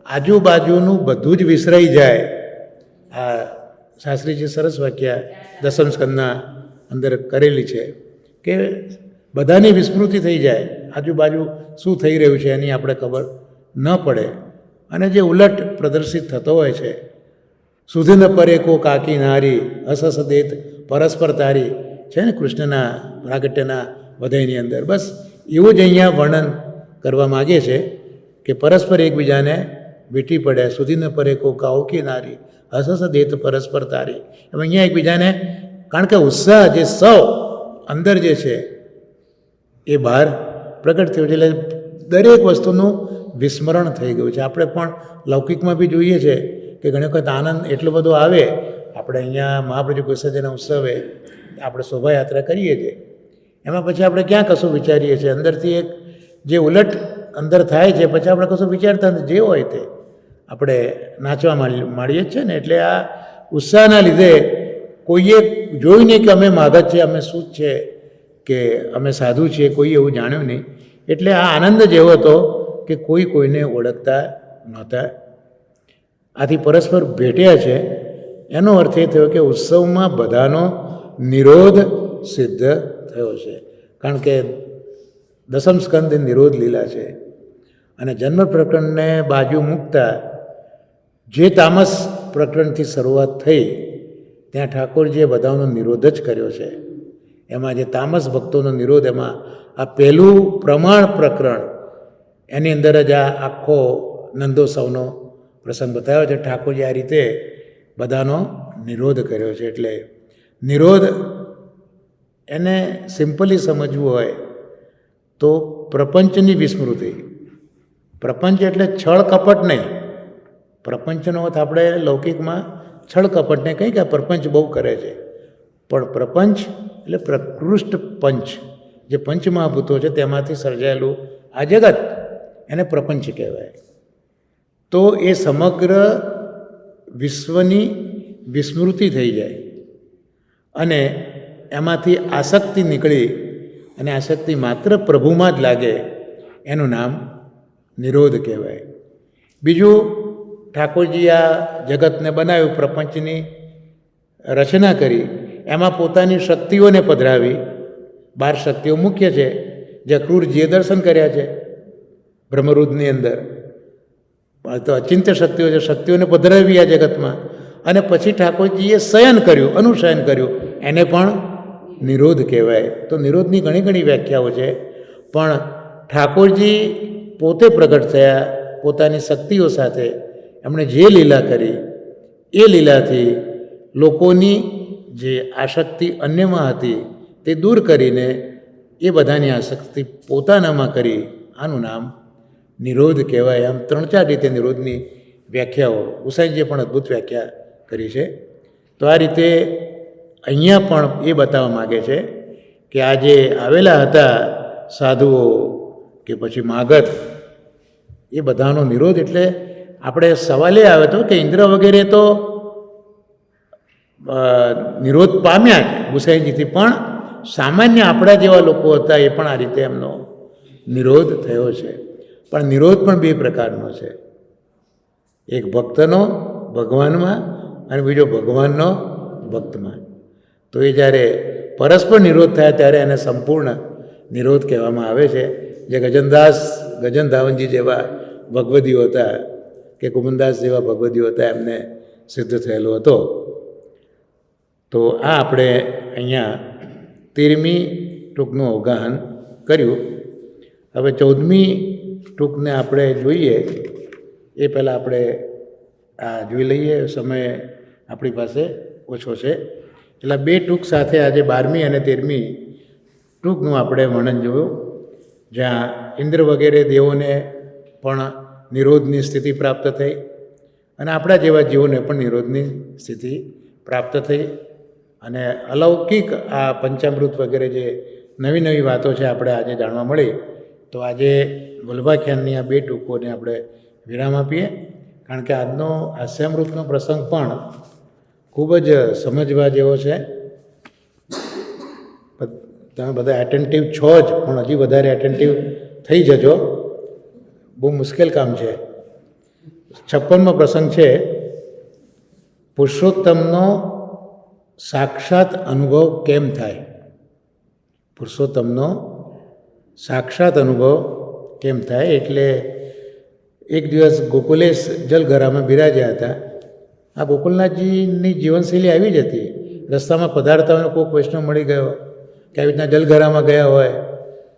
આજુબાજુનું બધું જ વિસરાઈ જાય. આ શાસ્ત્રીજી સરસ વાક્યા દસમ સ્કંદના અંદર કરેલી છે કે બધાની વિસ્મૃતિ થઈ જાય, આજુબાજુ શું થઈ રહ્યું છે એની આપણે ખબર ન પડે. અને જે ઉલટ પ્રદર્શિત થતો હોય છે, સુધ ન પરે કો કાકી નારી, હસ દેત પરસ્પર તારી, છે ને કૃષ્ણના પ્રાગટ્યના વધઈની અંદર. બસ એવું જ અહીંયા વર્ણન કરવા માગે છે કે પરસ્પર એકબીજાને વીંટી પડ્યા. સુધી ન પરે કો કાકી નારી, હસ દેત પરસ્પર તારી. એમ અહીંયા એકબીજાને, કારણ કે ઉત્સાહ જે સૌ અંદર જે છે એ બહાર પ્રગટ થયું છે. એટલે દરેક વસ્તુનું વિસ્મરણ થઈ ગયું છે. આપણે પણ લૌકિકમાં બી જોઈએ છે કે ઘણી વખત આનંદ એટલો બધો આવે. આપણે અહીંયા મહાપ્રભુ ગોસાઈજીના ઉત્સવે આપણે શોભાયાત્રા કરીએ છીએ, એમાં પછી આપણે ક્યાં કશું વિચારીએ છીએ. અંદરથી એક જે ઉલટ અંદર થાય છે, પછી આપણે કશું વિચારતા નથી, જે હોય તે આપણે નાચવા માંડીએ જ છે ને. એટલે આ ઉત્સાહના લીધે કોઈએ જોયું નહીં કે અમે માગત છે, અમે શું છે, કે અમે સાધુ છીએ, કોઈએ એવું જાણ્યું નહીં. એટલે આ આનંદ જ એવો હતો કે કોઈ કોઈને ઓળખતા નહોતા. આથી પરસ્પર ભેટ્યા છે. એનો અર્થ એ થયો કે ઉત્સવમાં બધાનો નિરોધ સિદ્ધ થયો છે, કારણ કે દસમ સ્કંદ નિરોધ લીલા છે. અને જન્મ પ્રકરણને બાજુ મૂકતા જે તામસ પ્રકરણથી શરૂઆત થઈ ત્યાં ઠાકોરજીએ બધાનો નિરોધ જ કર્યો છે. એમાં જે તામસ ભક્તોનો નિરોધ, એમાં આ પહેલું પ્રમાણ પ્રકરણ, એની અંદર જ આ આખો નંદોત્સવનો પ્રસંગ બતાવ્યો છે. ઠાકોરજી આ રીતે બધાનો નિરોધ કર્યો છે. એટલે નિરોધ એને સિમ્પલી સમજવું હોય તો પ્રપંચની વિસ્મૃતિ. પ્રપંચ એટલે છળ કપટ નહીં. પ્રપંચનો અર્થ આપણે લૌકિકમાં છળ કપટને કંઈ કે પ્રપંચ બહુ કરે છે, પણ પ્રપંચ એટલે પ્રકૃષ્ટ પંચ, જે પંચમહાભૂતો છે તેમાંથી સર્જાયેલું આ જગત, એને પ્રપંચ કહેવાય. તો એ સમગ્ર વિશ્વની વિસ્મૃતિ થઈ જાય અને એમાંથી આસક્તિ નીકળી અને આસક્તિ માત્ર પ્રભુમાં જ લાગે, એનું નામ નિરોધ કહેવાય. બીજું, ઠાકોરજી આ જગતને બનાવ્યું, પ્રપંચની રચના કરી, એમાં પોતાની શક્તિઓને પધરાવી. 12 શક્તિઓ મુખ્ય છે, જે ક્રૂરજીએ દર્શન કર્યા છે બ્રહ્મરુદ્રની અંદર. તો અચિંત્ય શક્તિઓ છે, શક્તિઓને પધરાવી આ જગતમાં. અને પછી ઠાકોરજીએ શયન કર્યું, અનુશયન કર્યું, એને પણ નિરોધ કહેવાય. તો નિરોધની ઘણી ઘણી વ્યાખ્યાઓ છે, પણ ઠાકોરજી પોતે પ્રગટ થયા પોતાની શક્તિઓ સાથે. એમણે જે લીલા કરી એ લીલાથી લોકોની જે આસક્તિ અન્યમાં હતી તે દૂર કરીને એ બધાની આસક્તિ પોતાનામાં કરી. આનું નામ નિરોધ કહેવાય. આમ 3-4 રીતે નિરોધની વ્યાખ્યાઓ ગુસાઈજીએ પણ અદ્ભુત વ્યાખ્યા કરી છે. તો આ રીતે અહીંયા પણ એ બતાવવા માગે છે કે આ જે આવેલા હતા સાધુઓ કે પછી માગત, એ બધાનો નિરોધ. એટલે આપણે સવાલ એ આવે તો કે ઇન્દ્ર વગેરે તો નિરોધ પામ્યા છે ગુસાઈજીથી, પણ સામાન્ય આપણા જેવા લોકો હતા એ પણ આ રીતે એમનો નિરોધ થયો છે. પણ નિરોધ પણ 2 પ્રકારનો છે, એક ભક્તનો ભગવાનમાં અને બીજો ભગવાનનો ભક્તમાં. તો એ જ્યારે પરસ્પર નિરોધ થયા ત્યારે એને સંપૂર્ણ નિરોધ કહેવામાં આવે છે. જે ગજન ધાવનજી જેવા ભગવદીઓ હતા કે કુમનદાસ જેવા ભગવદીઓ હતા, એમને સિદ્ધ થયેલો હતો. તો આ આપણે અહીંયા 13મી ટૂંકનું અવગાહન કર્યું. હવે 14મી ટૂંકને આપણે જોઈએ એ પહેલાં આપણે આ જોઈ લઈએ. સમય આપણી પાસે ઓછો છે, એટલે 2 ટૂંક સાથે આજે 12મી અને 13મી ટૂંકનું આપણે વર્ણન જોયું, જ્યાં ઇન્દ્ર વગેરે દેવોને પણ નિરોધની સ્થિતિ પ્રાપ્ત થઈ અને આપણા જેવા જીવોને પણ નિરોધની સ્થિતિ પ્રાપ્ત થઈ. અને અલૌકિક આ પંચામૃત વગેરે જે નવી નવી વાતો છે આપણે આજે જાણવા મળી. તો આજે વલ્ભાખ્યાનની આ 2 ટૂંકોને આપણે વિરામ આપીએ, કારણ કે આજનો હાસ્યામૃતનો પ્રસંગ પણ ખૂબ જ સમજવા જેવો છે. તમે બધા એટેન્ટિવ છો જ, પણ હજી વધારે એટેન્ટિવ થઈ જજો, બહુ મુશ્કેલ કામ છે. 56મો પ્રસંગ છે, પુરુષોત્તમનો સાક્ષાત અનુભવ કેમ થાય. પુરુષોત્તમનો સાક્ષાત અનુભવ કેમ થાય. એટલે એક દિવસ ગોકુલેશ જલઘરામાં બિરાજ્યા હતા. આ ગોકુલનાથજીની જીવનશૈલી આવી જ હતી. રસ્તામાં પધારતા હોય કોઈક વૈષ્ણવ મળી ગયો, કે આવી રીતના જલઘરામાં ગયા હોય,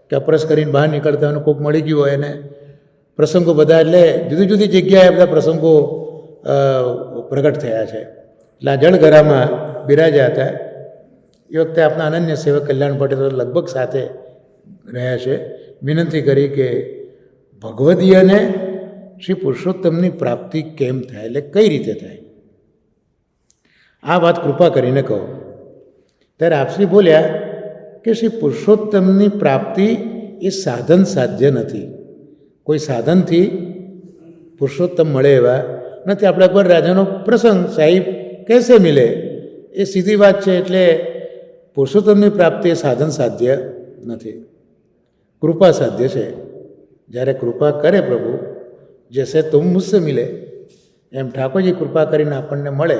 કે અપરસ કરીને બહાર નીકળતા હોય કોઈક મળી ગયું હોય, અને પ્રસંગો બધા, એટલે જુદી જુદી જગ્યાએ બધા પ્રસંગો પ્રગટ થયા છે. એટલે આ જળઘરામાં બિરાજ્યા હતા. એ વખતે આપણા અનન્ય સેવક કલ્યાણ પટેલ લગભગ સાથે રહ્યા છે. વિનંતી કરી કે ભગવદીયને શ્રી પુરુષોત્તમની પ્રાપ્તિ કેમ થાય, એટલે કઈ રીતે થાય, આ વાત કૃપા કરીને કહો. ત્યારે આપશ્રી બોલ્યા કે શ્રી પુરુષોત્તમની પ્રાપ્તિ એ સાધન સાધ્ય નથી. કોઈ સાધનથી પુરુષોત્તમ મળે એવા નથી. આપણે એકવાર રાજાનો પ્રસંગ, સાહેબ कैसे मिले, એ સીધી વાત છે. એટલે પુરુષોત્તમની પ્રાપ્તિ એ સાધન સાધ્ય નથી, કૃપા સાધ્ય છે. જ્યારે કૃપા કરે પ્રભુ, જૈસે તુમ મુझसे મિલે, એમ ઠાકોરજી કૃપા કરીને આપણને મળે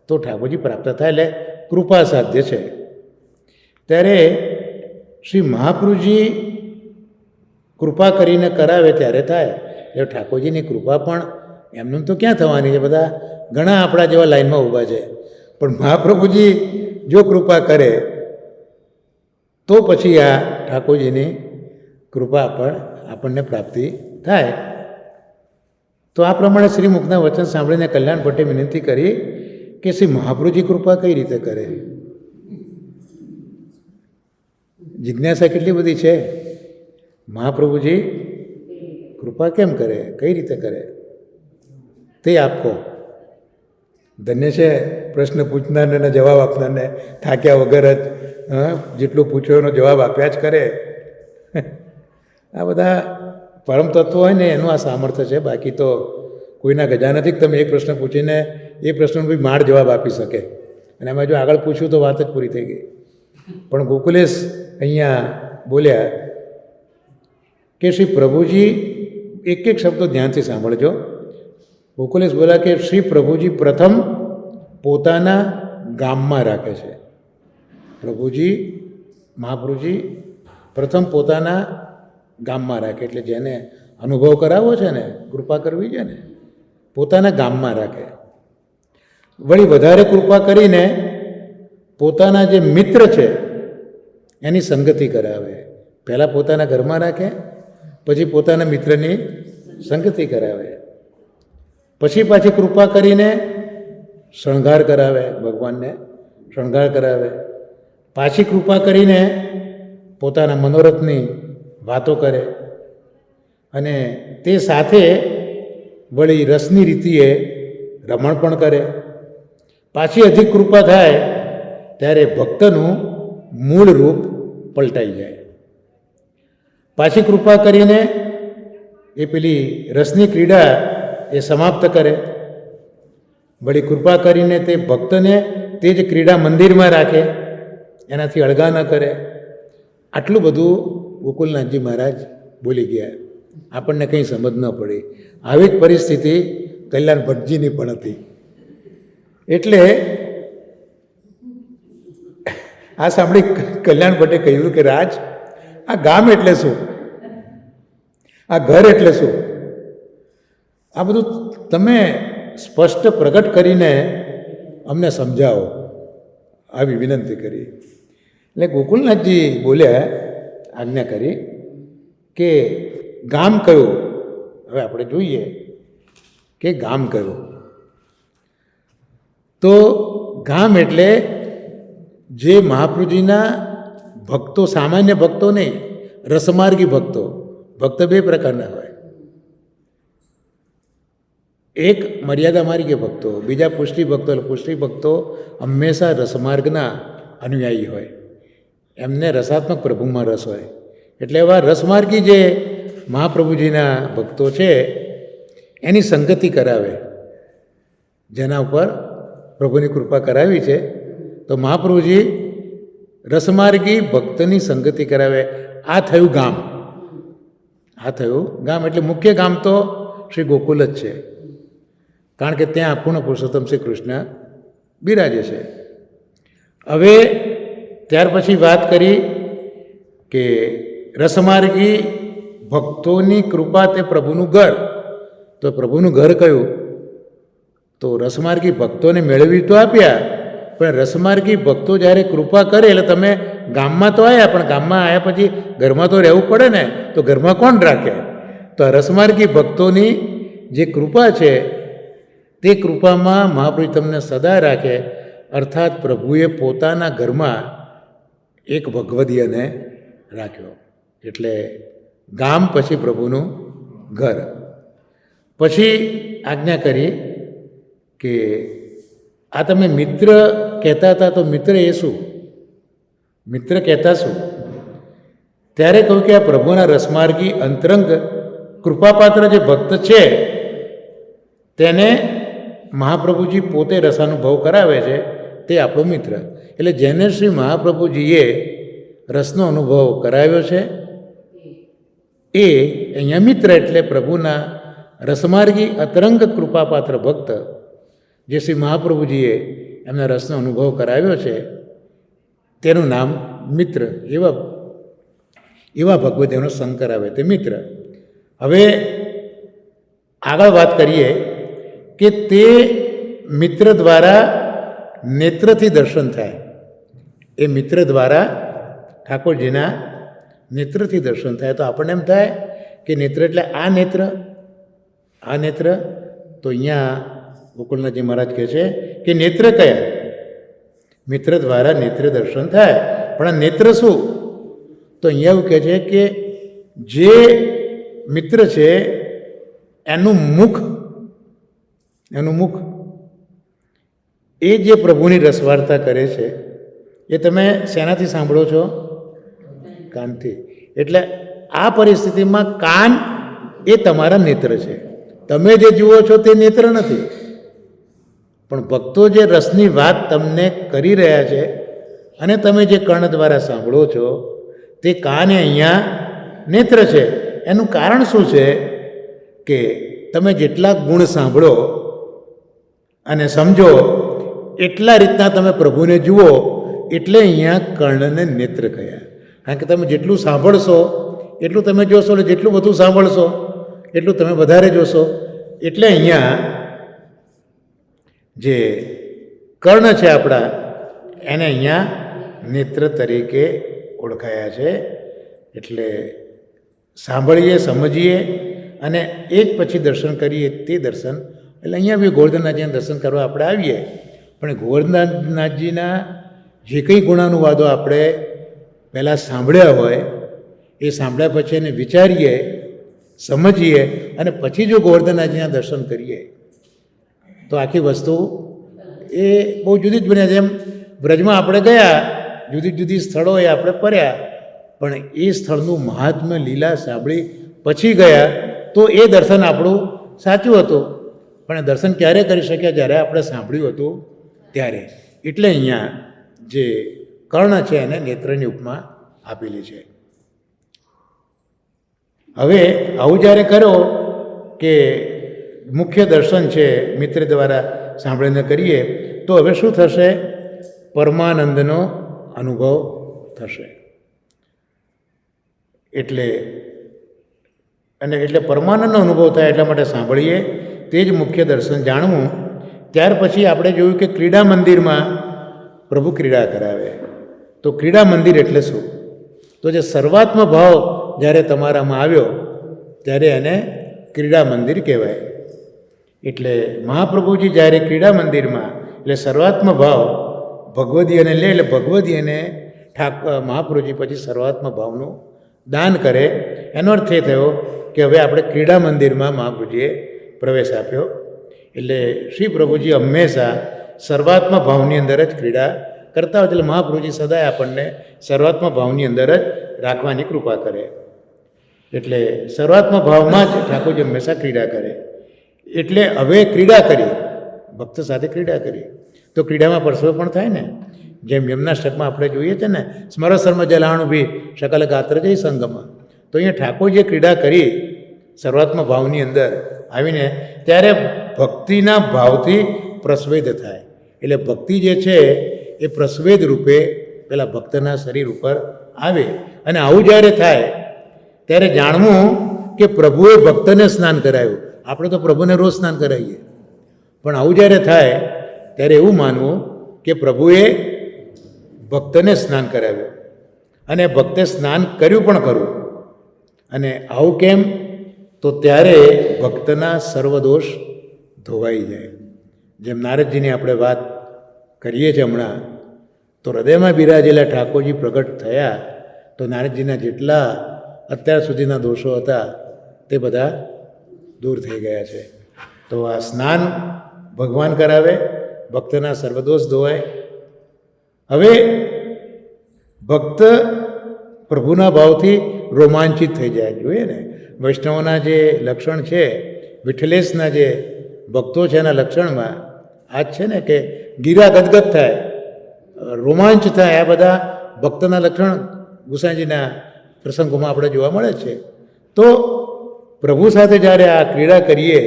તો ઠાકોરજી પ્રાપ્ત થાય, એટલે કૃપા સાધ્ય છે. ત્યારે શ્રી મહાપ્રભુજી કૃપા કરીને કરાવે ત્યારે થાય. એટલે ઠાકોરજીની કૃપા પણ એમનું તો ક્યાં થવાની છે, બધા ઘણા આપણા જેવા લાઈનમાં ઊભા છે, પણ મહાપ્રભુજી જો કૃપા કરે તો પછી આ ઠાકોરજીની કૃપા આપણને પ્રાપ્તિ થાય. તો આ પ્રમાણે શ્રી મુખના વચન સાંભળીને કલ્યાણ ભટ્ટે વિનંતી કરી કે શ્રી મહાપ્રભુજી કૃપા કઈ રીતે કરે. જિજ્ઞાસા કેટલી બધી છે, મહાપ્રભુજી કૃપા કેમ કરે, કઈ રીતે કરે, તે આપ કહો. ધન્ય છે પ્રશ્ન પૂછનારને અને જવાબ આપનારને, થાક્યા વગર જ જેટલું પૂછ્યો એનો જવાબ આપ્યા જ કરે. આ બધા પરમ તત્વો હોય ને એનું આ સામર્થ્ય છે. બાકી તો કોઈના ગજા નથી કે તમે એક પ્રશ્ન પૂછીને એ પ્રશ્નનો બી માળ જવાબ આપી શકે, અને એમાં જો આગળ પૂછ્યું તો વાત જ પૂરી થઈ ગઈ. પણ ગોકુલેશ અહીંયા બોલ્યા કે શ્રી પ્રભુજી, એક એક શબ્દો ધ્યાનથી સાંભળજો. ગોકુલેશ બોલ્યા કે શ્રી પ્રભુજી પ્રથમ પોતાના ગામમાં રાખે છે. પ્રભુજી, મહાપ્રભુજી પ્રથમ પોતાના ગામમાં રાખે, એટલે જેને અનુભવ કરાવવો છે ને, કૃપા કરવી છે ને, પોતાના ગામમાં રાખે. વળી વધારે કૃપા કરીને પોતાના જે મિત્ર છે એની સંગતિ કરાવે. પહેલાં પોતાના ઘરમાં રાખે, પછી પોતાના મિત્રની સંગતિ કરાવે, પછી પાછી કૃપા કરીને શણગાર કરાવે, ભગવાનને શણગાર કરાવે, પાછી કૃપા કરીને પોતાના મનોરથની વાતો કરે, અને તે સાથે વળી રસની રીતિએ રમણ પણ કરે. પાછી અધિક કૃપા થાય ત્યારે ભક્તનું મૂળ રૂપ પલટાઈ જાય. પાછી કૃપા કરીને એ પેલી રસની ક્રીડા એ સમાપ્ત કરે. વળી કૃપા કરીને તે ભક્તને તે જ ક્રીડા મંદિરમાં રાખે, એનાથી અળગા ન કરે. આટલું બધું ગોકુલનાથજી મહારાજ બોલી ગયા. આપણને કંઈ સમજ ન પડી. આવી જ પરિસ્થિતિ કલ્યાણ ભટ્ટજીની પણ હતી. એટલે આ સાંભળી કલ્યાણ ભટ્ટે કહ્યું કે રાજ, આ ગામ એટલે શું, આ ઘર એટલે શું, આ બધું તમે સ્પષ્ટ પ્રગટ કરીને અમને સમજાવો, આવી વિનંતી કરી. એટલે ગોકુલનાથજી બોલ્યા, આજ્ઞા કરી કે ગામ કયું. હવે આપણે જોઈએ કે ગામ કયું. તો ગામ એટલે જે મહાપ્રભુજીના ભક્તો, સામાન્ય ભક્તો નહીં, રસમાર્ગી ભક્તો. ભક્ત બે પ્રકારના હોય, એક મર્યાદા માર્ગીય ભક્તો, બીજા પુષ્ટિ ભક્તો. એટલે પુષ્ટિ ભક્તો હંમેશા રસમાર્ગના અનુયાયી હોય, એમને રસાત્મક પ્રભુમાં રસ હોય. એટલે એવા રસમાર્ગી જે મહાપ્રભુજીના ભક્તો છે એની સંગતિ કરાવે, જેના ઉપર પ્રભુની કૃપા કરાવી છે. તો મહાપ્રભુજી રસમાર્ગી ભક્તની સંગતિ કરાવે. આ થયું ગામ. આ થયું ગામ. એટલે મુખ્ય ગામ તો શ્રી ગોકુલ જ છે, કારણ કે ત્યાં પૂર્ણ પુરુષોત્તમ શ્રી કૃષ્ણ બિરાજે છે. હવે ત્યાર પછી વાત કરી કે રસમાર્ગી ભક્તોની કૃપા તે પ્રભુનું ઘર. તો પ્રભુનું ઘર કયું? તો રસમાર્ગી ભક્તોને મેળવી તો આપ્યા, પણ રસમાર્ગી ભક્તો જ્યારે કૃપા કરે એટલે તમે ગામમાં તો આવ્યા, પણ ગામમાં આવ્યા પછી ઘરમાં તો રહેવું પડે ને, તો ઘરમાં કોણ રાખે? તો આ રસમાર્ગી ભક્તોની જે કૃપા છે તે કૃપામાં મહાપ્રભુ તમને સદા રાખે. અર્થાત પ્રભુએ પોતાના ઘરમાં એક ભગવદીયને રાખ્યો. એટલે ગામ પછી પ્રભુનું ઘર. પછી આજ્ઞા કરી કે આ તમે મિત્ર કહેતા હતા, તો મિત્ર એ શું? મિત્ર કહેતા શું? ત્યારે કહ્યું કે આ પ્રભુના રસમાર્ગી અંતરંગ કૃપાપાત્ર જે ભક્ત છે તેને મહાપ્રભુજી પોતે રસાનુભવ કરાવે છે, તે આપણો મિત્ર. એટલે જેને શ્રી મહાપ્રભુજીએ રસનો અનુભવ કરાવ્યો છે એ અહીંયા મિત્ર, એટલે પ્રભુના રસમાર્ગી અતરંગ કૃપાપાત્ર ભક્ત જે શ્રી મહાપ્રભુજીએ એમના રસનો અનુભવ કરાવ્યો છે તેનું નામ મિત્ર. એવા ભગવતીઓનો સંગ કરાવે તે મિત્ર. હવે આગળ વાત કરીએ કે તે મિત્ર દ્વારા નેત્રથી દર્શન થાય. એ મિત્ર દ્વારા ઠાકોરજીના નેત્રથી દર્શન થાય. તો આપણને એમ થાય કે નેત્ર એટલે આ નેત્ર, આ નેત્ર. તો અહીંયા ગોકુલનાથજી મહારાજ કહે છે કે નેત્ર કયા? મિત્ર દ્વારા નેત્ર દર્શન થાય. પણ આ નેત્ર શું? તો અહીંયા એવું કહે છે કે જે મિત્ર છે એનું મુખ એ જે પ્રભુની રસવાર્તા કરે છે એ તમે શેનાથી સાંભળો છો? કાનથી. એટલે આ પરિસ્થિતિમાં કાન એ તમારા નેત્ર છે. તમે જે જુઓ છો તે નેત્ર નથી, પણ ભક્તો જે રસની વાત તમને કરી રહ્યા છે અને તમે જે કર્ણ દ્વારા સાંભળો છો તે કાન એ અહીંયા નેત્ર છે. એનું કારણ શું છે કે તમે જેટલા ગુણ સાંભળો અને સમજો એટલા રીતના તમે પ્રભુને જુઓ, એટલે અહીંયા કર્ણને નેત્ર કહ્યા. કારણ કે તમે જેટલું સાંભળશો એટલું તમે જોશો, એટલે જેટલું બધું સાંભળશો એટલું તમે વધારે જોશો. એટલે અહીંયા જે કર્ણ છે આપણા, એને અહીંયા નેત્ર તરીકે ઓળખાયા છે. એટલે સાંભળીએ, સમજીએ અને એ જ પછી દર્શન કરીએ તે દર્શન. એટલે અહીંયા બી ગોવર્ધનનાથજીના દર્શન કરવા આપણે આવીએ, પણ ગોવર્ધનનાથજીના જે કંઈ ગુણાનુવાદો આપણે પહેલાં સાંભળ્યા હોય એ સાંભળ્યા પછી એને વિચારીએ, સમજીએ અને પછી જો ગોવર્ધનનાથજીના દર્શન કરીએ તો આખી વસ્તુ એ બહુ જુદી જ બન્યા. જેમ વ્રજમાં આપણે ગયા, જુદી જુદી સ્થળોએ આપણે ફર્યા, પણ એ સ્થળનું મહાત્મ્ય લીલા સાંભળી પછી ગયા તો એ દર્શન આપણું સાચું હતું. પણ દર્શન ક્યારે કરી શક્યા? જ્યારે આપણે સાંભળ્યું હતું ત્યારે. એટલે અહીંયા જે કર્ણ છે એને નેત્રની ઉપમા આપેલી છે. હવે આવું જ્યારે કરો કે મુખ્ય દર્શન છે મિત્ર દ્વારા સાંભળીને કરીએ તો હવે શું થશે? પરમાનંદનો અનુભવ થશે. એટલે પરમાનંદનો અનુભવ થાય એટલા માટે સાંભળીએ, તે જ મુખ્ય દર્શન જાણવું. ત્યાર પછી આપણે જોયું કે ક્રીડા મંદિરમાં પ્રભુ ક્રીડા કરાવે. તો ક્રીડા મંદિર એટલે શું? તો જે સર્વાત્મ ભાવ જ્યારે તમારામાં આવ્યો ત્યારે એને ક્રીડા મંદિર કહેવાય. એટલે મહાપ્રભુજી જ્યારે ક્રીડા મંદિરમાં એટલે સર્વાત્મ ભાવ ભગવદીયને લે, એટલે ભગવદીયને મહાપ્રભુજી પછી સર્વાત્મ ભાવનું દાન કરે. એનો અર્થ એ થયો કે હવે આપણે ક્રીડા મંદિરમાં મહાપ્રભુજીએ પ્રવેશ આપ્યો. એટલે શ્રી પ્રભુજી હંમેશા સર્વાત્મ ભાવની અંદર જ ક્રીડા કરતા હોય. એટલે મહાપ્રભુજી સદાય આપણને સર્વાત્મ ભાવની અંદર જ રાખવાની કૃપા કરે. એટલે સર્વાત્મ ભાવમાં જ ઠાકોરજી હંમેશા ક્રીડા કરે. એટલે હવે ક્રીડા કરી, ભક્ત સાથે ક્રીડા કરી તો ક્રીડામાં પરસવો પણ થાય ને. જેમ યમનાષ્ટકમાં આપણે જોઈએ છે ને, સ્મરસર્મ જલાણુ ભી શકલ ગાત્ર જય સંગમાં. તો અહીંયા ઠાકોરજીએ ક્રીડા કરી સર્વાત્મ ભાવની અંદર આવીને, ત્યારે ભક્તિના ભાવથી પ્રસ્વેદ થાય. એટલે ભક્તિ જે છે એ પ્રસ્વેદ રૂપે પેલા ભક્તના શરીર ઉપર આવે. અને આવું જ્યારે થાય ત્યારે જાણવું કે પ્રભુએ ભક્તને સ્નાન કરાવ્યું. આપણે તો પ્રભુને રોજ સ્નાન કરાવીએ, પણ આવું જ્યારે થાય ત્યારે એવું માનવું કે પ્રભુએ ભક્તને સ્નાન કરાવ્યું અને ભક્તે સ્નાન કર્યું પણ ખરું. અને આવું કેમ? તો ત્યારે ભક્તના સર્વદોષ ધોવાઈ જાય. જેમ નારદજીની આપણે વાત કરીએ છીએ હમણાં, તો હૃદયમાં બિરાજેલા ઠાકોરજી પ્રગટ થયા તો નારદજીના જેટલા અત્યાર સુધીના દોષો હતા તે બધા દૂર થઈ ગયા છે. તો આ સ્નાન ભગવાન કરાવે, ભક્તના સર્વદોષ ધોવાય. હવે ભક્ત પ્રભુના ભાવથી રોમાંચિત થઈ જાય. જોઈએ ને, વૈષ્ણવોના જે લક્ષણ છે, વિઠ્ઠલેશના જે ભક્તો છે એના લક્ષણમાં આ જ છે ને કે ગીરા ગદગદ થાય, રોમાંચ થાય, આ બધા ભક્તના લક્ષણ ગુસાઈજીના પ્રસંગોમાં આપણે જોવા મળે છે. તો પ્રભુ સાથે જ્યારે આ ક્રીડા કરીએ,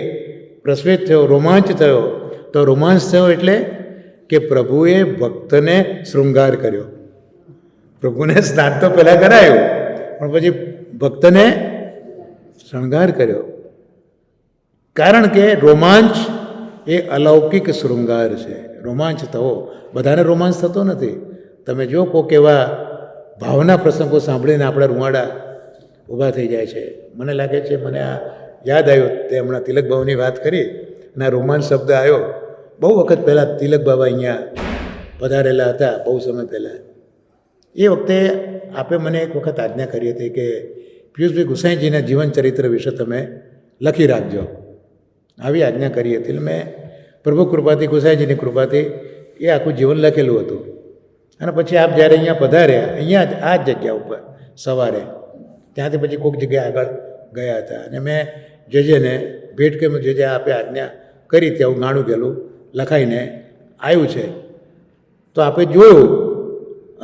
પ્રસ્વેત થયો, રોમાંચ થયો, તો રોમાંચ થયો એટલે કે પ્રભુએ ભક્તને શૃંગાર કર્યો. પ્રભુને સ્નાન તો પહેલાં કરાયું, પણ પછી ભક્તને શૃંગાર કર્યો. કારણ કે રોમાંચ એ અલૌકિક શૃંગાર છે. રોમાંચ થવો, બધાને રોમાંચ થતો નથી. તમે જો કોઈક એવા ભાવના પ્રસંગો સાંભળીને આપણા રૂવાડા ઊભા થઈ જાય છે. મને લાગે છે, મને આ યાદ આવ્યું તે હમણાં તિલક બાબાની વાત કરી અને આ રોમાંચ શબ્દ આવ્યો. બહુ વખત પહેલાં તિલક બાબા અહીંયા પધારેલા હતા, બહુ સમય પહેલાં. એ વખતે આપે મને એક વખત આજ્ઞા કરી હતી કે પિયુષભાઈ ગુસાઈજીના જીવન ચરિત્ર વિશે તમે લખી રાખજો, આવી આજ્ઞા કરી હતી. મેં પ્રભુ કૃપાથી, ગુસાઈજીની કૃપાથી એ આખું જીવન લખેલું હતું. અને પછી આપ જ્યારે અહીંયા પધાર્યા, અહીંયા જ આ જ જગ્યા ઉપર સવારે, ત્યાંથી પછી કોઈક જગ્યાએ આગળ ગયા હતા. અને મેં જેને ભેટ કે જે આપે આજ્ઞા કરી ત્યાં હું ગાણું ગયેલું લખાઈને આવ્યું છે. તો આપે જોયું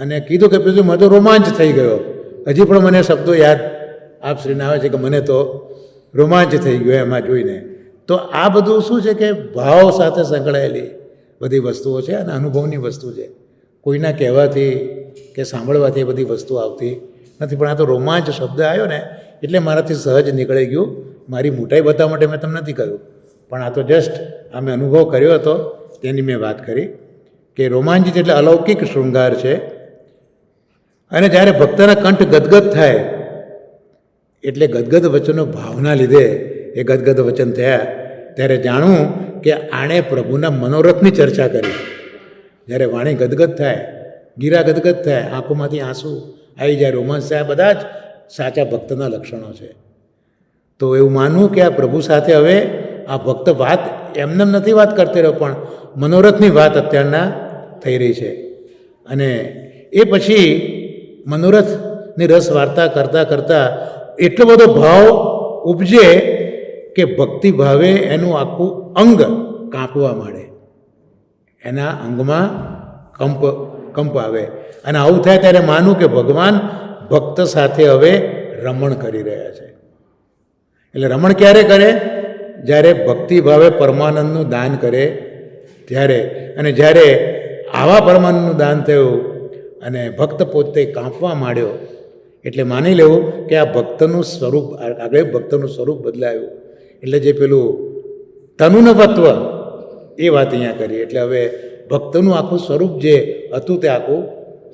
અને કીધું કે બીજું મને તો રોમાંચ થઈ ગયો. હજી પણ મને શબ્દો યાદ આપશ્રીને આવે છે કે મને તો રોમાંચ થઈ ગયો એમાં જોઈને. તો આ બધું શું છે કે ભાવ સાથે સંકળાયેલી બધી વસ્તુઓ છે અને અનુભવની વસ્તુ છે. કોઈના કહેવાથી કે સાંભળવાથી એ બધી વસ્તુ આવતી નથી. પણ આ તો રોમાંચ શબ્દ આવ્યો ને એટલે મારાથી સહજ નીકળી ગયું. મારી મોટાઈ બતાવવા માટે મેં તમને નથી કહ્યું, પણ આ તો જસ્ટ આ મેં અનુભવ કર્યો હતો તેની મેં વાત કરી કે રોમાંચિત એટલે અલૌકિક શૃંગાર છે. અને જ્યારે ભક્તના કંઠ ગદગદ થાય એટલે ગદગદ વચનો ભાવના લીધે એ ગદગદ વચન થયા, ત્યારે જાણવું કે આણે પ્રભુના મનોરથની ચર્ચા કરી. જ્યારે વાણી ગદગદ થાય, ગીરા ગદગદ થાય, આંખોમાંથી આંસુ આવી જાય, રોમાંચ થાય, બધા જ સાચા ભક્તના લક્ષણો છે. તો એવું માનવું કે આ પ્રભુ સાથે હવે આ ભક્ત વાત એમને નથી વાત કરતી રહ્યો, પણ મનોરથની વાત અત્યારના થઈ રહી છે. અને એ પછી મનોરથની રસ વાર્તા કરતાં કરતાં એટલો બધો ભાવ ઉપજે કે ભક્તિ ભાવે એનું આખું અંગ કાંપવા માંડે, એના અંગમાં કંપ આવે. અને આવું થાય ત્યારે માનું કે ભગવાન ભક્ત સાથે હવે રમણ કરી રહ્યા છે. એટલે રમણ ક્યારે કરે? જ્યારે ભક્તિ ભાવે પરમાનંદનું દાન કરે ત્યારે. અને જ્યારે આવા પરમાનંદનું દાન થયું અને ભક્ત પોતે કાંપવા માંડ્યો એટલે માની લેવું કે આ ભક્તનું સ્વરૂપ, આગળ ભક્તનું સ્વરૂપ બદલાયું. એટલે જે પેલું તનુનવત્વ એ વાત અહીંયા કરી. એટલે હવે ભક્તનું આખું સ્વરૂપ જે હતું તે આખું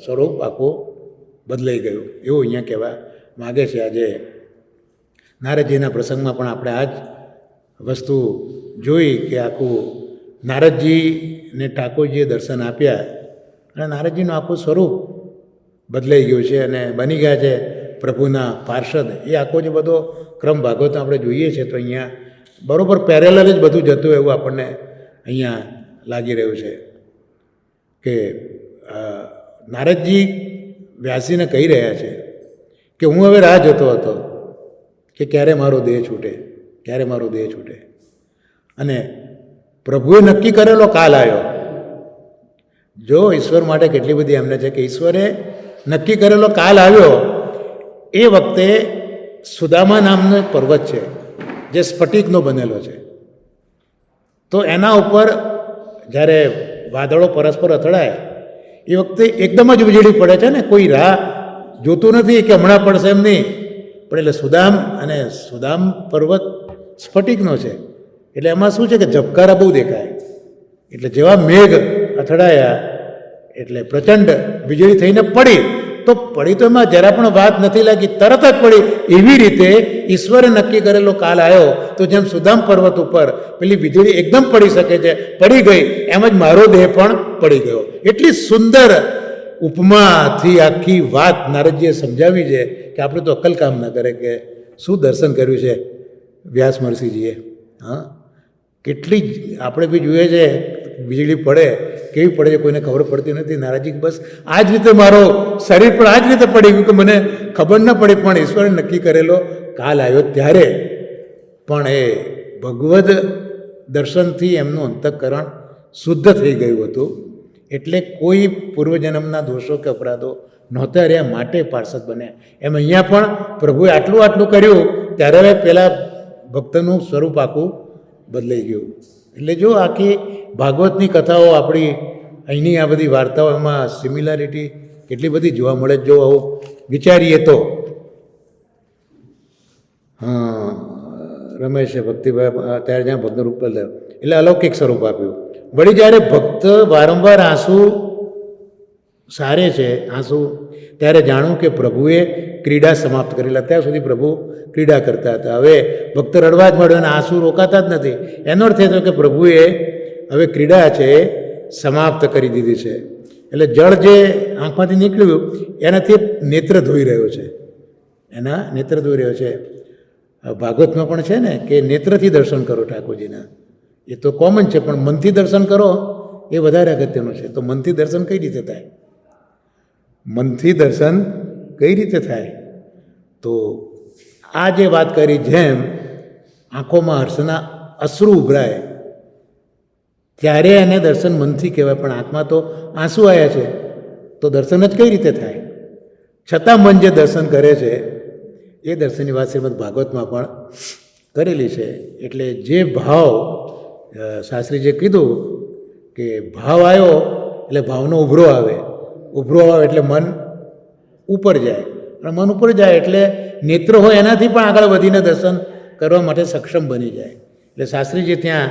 સ્વરૂપ આખું બદલાઈ ગયું એવું અહીંયા કહેવા માગે છે. આજે નારદજીના પ્રસંગમાં પણ આપણે આ જ વસ્તુ જોઈ કે આખું નારદજીને ઠાકોરજીએ દર્શન આપ્યા અને નારદજીનું આખું સ્વરૂપ બદલાઈ ગયું છે અને બની ગયા છે પ્રભુના પાર્ષદ. એ આખો જે બધો ક્રમ ભાગવત આપણે જોઈએ છીએ તો અહીંયા બરાબર પેરેલલ જ બધું જતું એવું આપણને અહીંયા લાગી રહ્યું છે કે નારદજી વ્યાસીને કહી રહ્યા છે કે હું હવે રાહ જોતો હતો કે ક્યારે મારો દેહ છૂટે, ક્યારે મારો દેહ છૂટે. અને પ્રભુએ નક્કી કરેલો કાલ આવ્યો. જો ઈશ્વર માટે કેટલી બધી એમને છે કે ઈશ્વરે નક્કી કરેલો કાલ આવ્યો. એ વખતે સુદામા નામનો એક પર્વત છે જે સ્ફટિકનો બનેલો છે. તો એના ઉપર જ્યારે વાદળો પરસ્પર અથડાય એ વખતે એકદમ જ વીજળી પડે છે ને, કોઈ રાહ જોતું નથી કે હમણાં પડશે એમ નહીં. પણ એટલે સુદામ પર્વત સ્ફટિકનો છે એટલે એમાં શું છે કે ઝબકારા બહુ દેખાય. એટલે જેવા મેઘ અથડાયા એટલે પ્રચંડ વીજળી થઈને પડી, તો પડી તો એમાં જરા પણ વાત નથી લાગી, તરત જ પડી. એવી રીતે ઈશ્વરે નક્કી કરેલો કાલ આવ્યો તો જેમ સુદામ પર્વત ઉપર પેલી વીજળી એકદમ પડી શકે છે, પડી ગઈ, એમ જ મારો દેહ પણ પડી ગયો. એટલી સુંદર ઉપમાથી આખી વાત નારદજીએ સમજાવી છે કે આપણે તો અક્કલ કામ ન કરે કે શું દર્શન કર્યું છે વ્યાસ મહર્ષિજીએ. હા, કેટલી જ આપણે બી જોઈએ છે વીજળી પડે કેવી પડે છે કોઈને ખબર પડતી નથી. નારદજી બસ આ જ રીતે મારો શરીર પણ આ જ રીતે પડી ગયું કે મને ખબર ન પડી, પણ ઈશ્વરે નક્કી કરેલો કાલ આવ્યો ત્યારે પણ એ ભગવદ દર્શનથી એમનું અંતઃકરણ શુદ્ધ થઈ ગયું હતું. એટલે કોઈ પૂર્વજન્મના દોષો કે અપરાધો નહોતા રહ્યા, માટે પાર્ષદ બન્યા. એમ અહીંયા પણ પ્રભુએ આટલું કર્યું ત્યારે પેલા ભક્તનું સ્વરૂપ આખું બદલાઈ ગયું. એટલે જો આખી ભાગવતની કથાઓ આપણી અહીંની આ બધી વાર્તાઓ એમાં સિમિલારિટી કેટલી બધી જોવા મળે. જો આવું વિચારીએ તો હા, રમેશે ભક્તિભાઈ અત્યારે જ્યાં ભક્તનું રૂપ બદલાયું એટલે અલૌકિક સ્વરૂપ આપ્યું. વળી જ્યારે ભક્ત વારંવાર આંસુ સારે છે ત્યારે જાણવું કે પ્રભુએ ક્રીડા સમાપ્ત કરેલા. અત્યાર સુધી પ્રભુ ક્રીડા કરતા હતા, હવે ભક્ત રડવા જ મળ્યો અને આંસુ રોકાતા જ નથી. એનો અર્થ એ થયો કે પ્રભુએ હવે ક્રીડા છે એ સમાપ્ત કરી દીધી છે. એટલે જળ જે આંખમાંથી નીકળ્યું એનાથી નેત્ર ધોઈ રહ્યો છે, એના નેત્ર ધોઈ રહ્યો છે. ભાગવતમાં પણ છે ને કે નેત્રથી દર્શન કરો ઠાકોરજીના, એ તો કોમન છે, પણ મનથી દર્શન કરો એ વધારે અગત્યનું છે. તો મનથી દર્શન કઈ રીતે થાય? મનથી દર્શન કઈ રીતે થાય? તો આ જે વાત કરી, જેમ આંખોમાં હર્ષના અશ્રુ ઉભરાય ત્યારે એને દર્શન મનથી કહેવાય, પણ આંખમાં તો આંસુ આવ્યા છે તો દર્શન જ કઈ રીતે થાય? છતાં મન જે દર્શન કરે છે એ દર્શનની વાત શ્રીમદ ભાગવતમાં પણ કરેલી છે. એટલે જે ભાવ શાસ્ત્રીજીએ કીધું કે ભાવ આવ્યો એટલે ભાવનો ઉભરો આવે એટલે મન ઉપર જાય, અને મન ઉપર જાય એટલે નેત્ર હોય એનાથી પણ આગળ વધીને દર્શન કરવા માટે સક્ષમ બની જાય. એટલે શાસ્ત્રીજી ત્યાં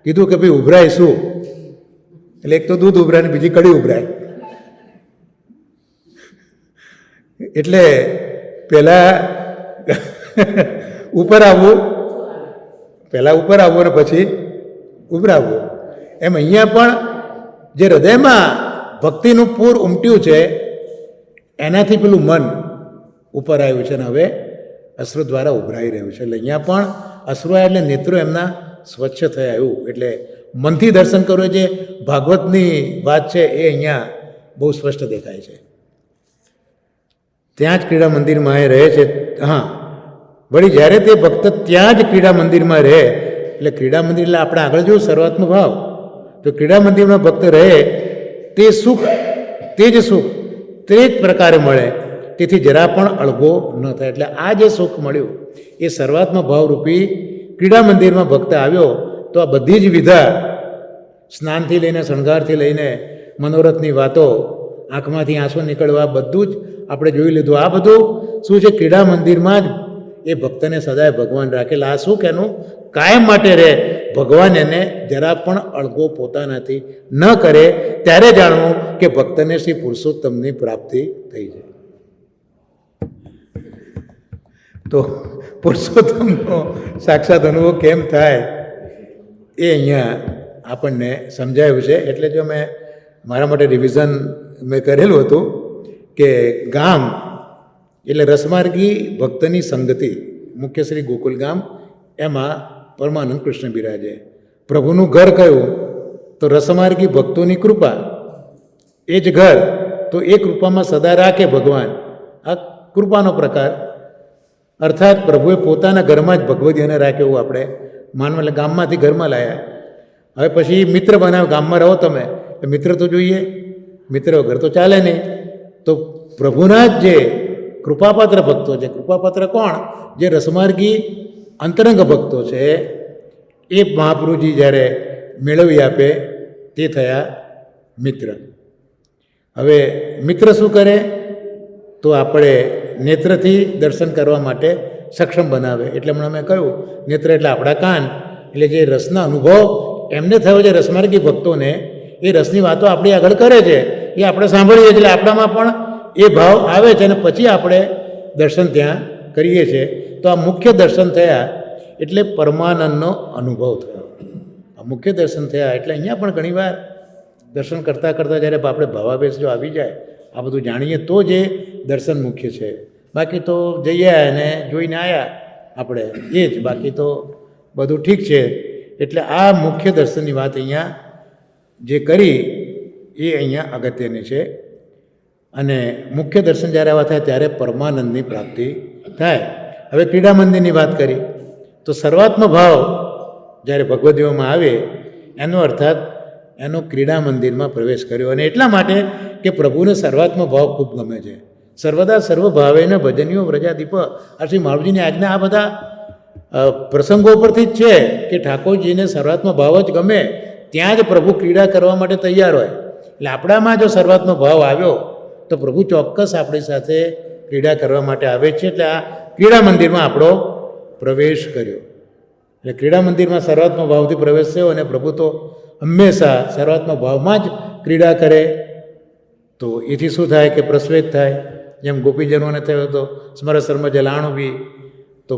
કીધું કે ભાઈ ઉભરાય શું? એટલે એક તો દૂધ ઉભરાય ને બીજી કડી ઉભરાય. એટલે પહેલાં ઉપર આવવું અને પછી ઉભરાવવું. એમ અહીંયા પણ જે હૃદયમાં ભક્તિનું પૂર ઉમટ્યું છે એનાથી પેલું મન ઉપર આવ્યું છે અને હવે અશ્રુ દ્વારા ઉભરાઈ રહ્યું છે. એટલે અહીંયા પણ અશ્રુ આવ્યા એટલે નેત્રો એમના સ્વચ્છ થયા એવું. એટલે મનથી દર્શન કરવું જે ભાગવતની વાત છે એ અહીંયા બહુ સ્પષ્ટ દેખાય છે. ત્યાં જ ક્રીડા મંદિરમાં એ રહે છે. હા, વળી જ્યારે તે ભક્ત ત્યાં જ ક્રીડા મંદિરમાં રહે, એટલે ક્રીડા મંદિર એટલે આપણે આગળ જોયું સર્વાત્મ ભાવ, તો ક્રીડા મંદિરમાં ભક્ત રહે તે જ સુખ તે જ પ્રકારે મળે, તેથી જરા પણ અળગો ન થાય. એટલે આ જે સુખ મળ્યું એ સર્વાત્મ ભાવરૂપી ક્રીડા મંદિરમાં ભક્ત આવ્યો તો આ બધી જ વિધા, સ્નાનથી લઈને શણગારથી લઈને મનોરથની વાતો, આંખમાંથી આંસુ નીકળવા, બધું જ આપણે જોઈ લીધું. આ બધું શું છે? ક્રીડા મંદિરમાં જ એ ભક્તને સદાય ભગવાન રાખેલા. આ સુખ એનું કાયમ માટે રહે. ભગવાન એને જરા પણ અળગો પોતાનાથી ન કરે ત્યારે જાણવું કે ભક્તને શ્રી પુરુષોત્તમની પ્રાપ્તિ થઈ જાય. તો પુરુષોત્તમનો સાક્ષાત અનુભવ કેમ થાય એ અહીંયા આપણને સમજાયું છે. એટલે જો મેં મારા માટે રિવિઝન મેં કરેલું હતું કે ગામ એટલે રસમાર્ગી ભક્તની સંગતિ, મુખ્ય શ્રી ગોકુલ ગામ, એમાં પરમાનંદ કૃષ્ણ બિરાજે. પ્રભુનું ઘર કયું? તો રસમાર્ગી ભક્તોની કૃપા. એ જ ઘર, તો એ કૃપામાં સદા રાખે ભગવાન. આ કૃપાનો પ્રકાર. અર્થાત પ્રભુએ પોતાના ઘરમાં જ ભગવદીને રાખ્યો એવું આપણે માનવા. એટલે ગામમાંથી ઘરમાં લાવ્યા. હવે પછી મિત્ર બનાવ્યો. ગામમાં રહો તમે, મિત્ર તો જોઈએ, મિત્ર વગર તો ચાલે નહીં. તો પ્રભુના જ જે કૃપાપાત્ર ભક્તો છે, કૃપાપાત્ર કોણ? જે રસમાર્ગી અંતરંગ ભક્તો છે, એ મહાપ્રભુજી જ્યારે મેળવી આપે તે થયા મિત્ર. હવે મિત્ર શું કરે? તો આપણે નેત્રથી દર્શન કરવા માટે સક્ષમ બનાવે. એટલે હમણાં મેં કહ્યું નેત્ર એટલે આપણા કાન. એટલે જે રસના અનુભવ એમને થયો છે રસમાર્ગી ભક્તોને, એ રસની વાતો આપણી આગળ કરે છે, એ આપણે સાંભળીએ એટલે આપણામાં પણ એ ભાવ આવે છે અને પછી આપણે દર્શન ત્યાં કરીએ છીએ. તો આ મુખ્ય દર્શન થયા એટલે પરમાનંદનો અનુભવ થયો. આ મુખ્ય દર્શન થયા એટલે અહીંયા પણ ઘણીવાર દર્શન કરતાં જ્યારે આપણે ભાવાવેશ જો આવી જાય, આ બધું જાણીએ તો જ એ દર્શન મુખ્ય છે. બાકી તો જઈએ અને જોઈને આવ્યા આપણે એ જ, બાકી તો બધું ઠીક છે. એટલે આ મુખ્ય દર્શનની વાત અહીંયા જે કરી એ અહીંયા અગત્યની છે. અને મુખ્ય દર્શન જ્યારે આવા થાય ત્યારે પરમાનંદની પ્રાપ્તિ થાય. હવે ક્રીડા મંદિરની વાત કરી તો સર્વાત્મ ભાવ જ્યારે ભગવદ્ગીતામાં આવે એનો અર્થાત એનો ક્રીડા મંદિરમાં પ્રવેશ કર્યો, અને એટલા માટે કે પ્રભુને સર્વાત્મ ભાવ ખૂબ ગમે છે. સર્વદા સર્વભાવેને ભજનીઓ વ્રજાદીપ, આ શ્રી માવજીની આજ્ઞા આ બધા પ્રસંગો પરથી જ છે કે ઠાકોરજીને સર્વાત્મ ભાવ જ ગમે, ત્યાં જ પ્રભુ ક્રીડા કરવા માટે તૈયાર હોય. એટલે આપણામાં જો સર્વાત્મ ભાવ આવ્યો તો પ્રભુ ચોક્કસ આપણી સાથે ક્રીડા કરવા માટે આવે છે. એટલે આ ક્રીડા મંદિરમાં આપણો પ્રવેશ કર્યો. એટલે ક્રીડા મંદિરમાં સર્વાત્મ ભાવથી પ્રવેશ થયો, અને પ્રભુ તો હંમેશા સર્વાત્મ ભાવમાં જ ક્રીડા કરે. તો એથી શું થાય કે પ્રસ્વેત થાય, જેમ ગોપીજનોને થયો હતો સ્મરસર્મ જલાણું બી. તો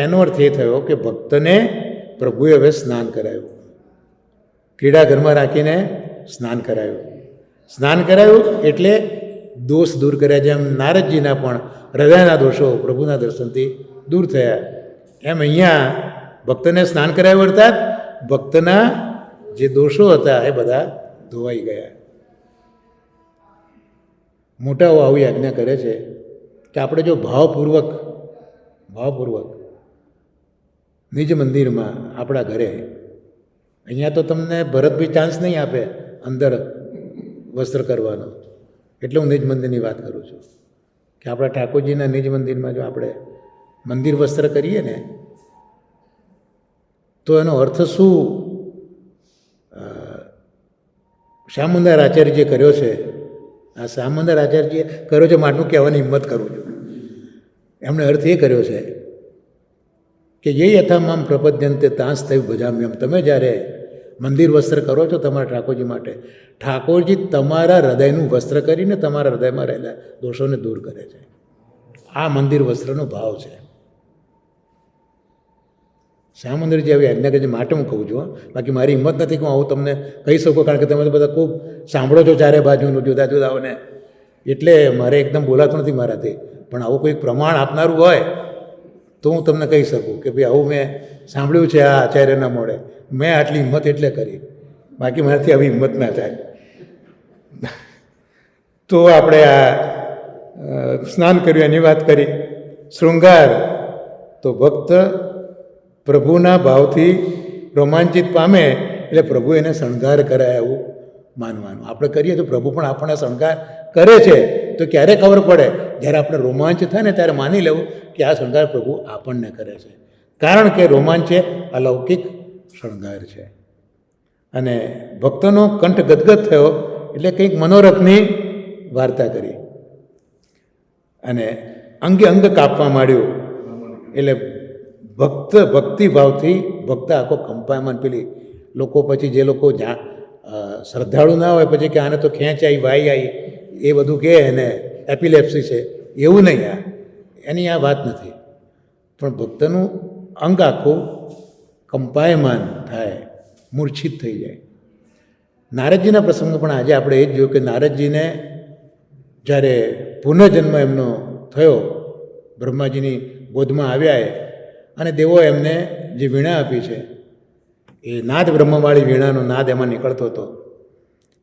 એનો અર્થ એ થયો કે ભક્તને પ્રભુએ હવે સ્નાન કરાયું, ક્રીડા ઘરમાં રાખીને સ્નાન કરાયું. સ્નાન કરાયું એટલે દોષ દૂર કર્યા. જેમ નારદજીના પણ હૃદયના દોષો પ્રભુના દર્શનથી દૂર થયા, એમ અહીંયા ભક્તને સ્નાન કરાયું, અર્થાત ભક્તના જે દોષો હતા એ બધા ધોવાઈ ગયા. મોટાઓ આવી આજ્ઞા કરે છે કે આપણે જો ભાવપૂર્વક નિજ મંદિરમાં આપણા ઘરે, અહીંયા તો તમને ભરતભાઈ ચાન્સ નહીં આપે અંદર વસ્ત્ર કરવાનો, એટલે હું નિજ મંદિરની વાત કરું છું કે આપણા ઠાકોરજીના નિજ મંદિરમાં જો આપણે મંદિર વસ્ત્ર કરીએ ને તો એનો અર્થ શું? શ્યામુંદર આચાર્યજીએ કર્યો છે. આ શ્યામુંદર આચાર્યજીએ કર્યો છે માટલું કહેવાની હિંમત કરું છું. એમણે અર્થ એ કર્યો છે કે એ યથામામ પ્રપદ્યંતે તાંસ થયું ભજામ્યમ. તમે જ્યારે મંદિર વસ્ત્ર કરો છો તમારા ઠાકોરજી માટે, ઠાકોરજી તમારા હૃદયનું વસ્ત્ર કરીને તમારા હૃદયમાં રહેલા દોષોને દૂર કરે છે. આ મંદિર વસ્ત્રનો ભાવ છે. શ્યામુંદરજી આવી આજ્ઞા કરી માટે હું કહું છું. બાકી મારી હિંમત નથી કે હું આવું તમને કહી શકું, કારણ કે તમે તો બધા ખૂબ સાંભળો છો ચારે બાજુનું જુદા જુદાઓને, એટલે મારે એકદમ બોલાતું નથી મારાથી. પણ આવું કોઈ પ્રમાણ આપનારું હોય તો હું તમને કહી શકું કે ભાઈ આવું મેં સાંભળ્યું છે આ આચાર્યના મોડે, મેં આટલી હિંમત એટલે કરી, બાકી મારાથી આવી હિંમત ના થાય. તો આપણે આ સ્નાન કર્યું એની વાત કરી. શૃંગાર તો ભક્ત પ્રભુના ભાવથી રોમાંચિત પામે એટલે પ્રભુ એને શણગાર કરાય એવું માનવાનું. આપણે કરીએ તો પ્રભુ પણ આપણને શણગાર કરે છે. તો ક્યારે ખબર પડે? જ્યારે આપણે રોમાંચ થાય ને ત્યારે માની લેવું કે આ શણગાર પ્રભુ આપણને કરે છે, કારણ કે રોમાંચ એ અલૌકિક શણગાર છે. અને ભક્તનો કંઠ ગદગદ થયો એટલે કંઈક મનોરથની વાર્તા કરી અને અંગે અંગ કાપવા માંડ્યું. એટલે ભક્તિભાવથી ભક્ત આખો કંપાયમાન. પેલી લોકો પછી જે લોકો શ્રદ્ધાળુ ના હોય પછી કે આને તો ખેંચ આવી વાઈ આવી એ બધું કહે એને એપિલેપ્સી છે, એવું નહીં. એની આ વાત નથી. પણ ભક્તનું અંગ આખું કંપાયમાન થાય, મૂર્છિત થઈ જાય. નારદજીના પ્રસંગ પણ આજે આપણે એ જ જોયું કે નારદજીને જ્યારે પુનઃજન્મ એમનો થયો, બ્રહ્માજીની ગોદમાં આવ્યા અને દેવો એમને જે વીણા આપી છે એ નાદ બ્રહ્મવાળી વીણાનો નાદ એમાં નીકળતો હતો.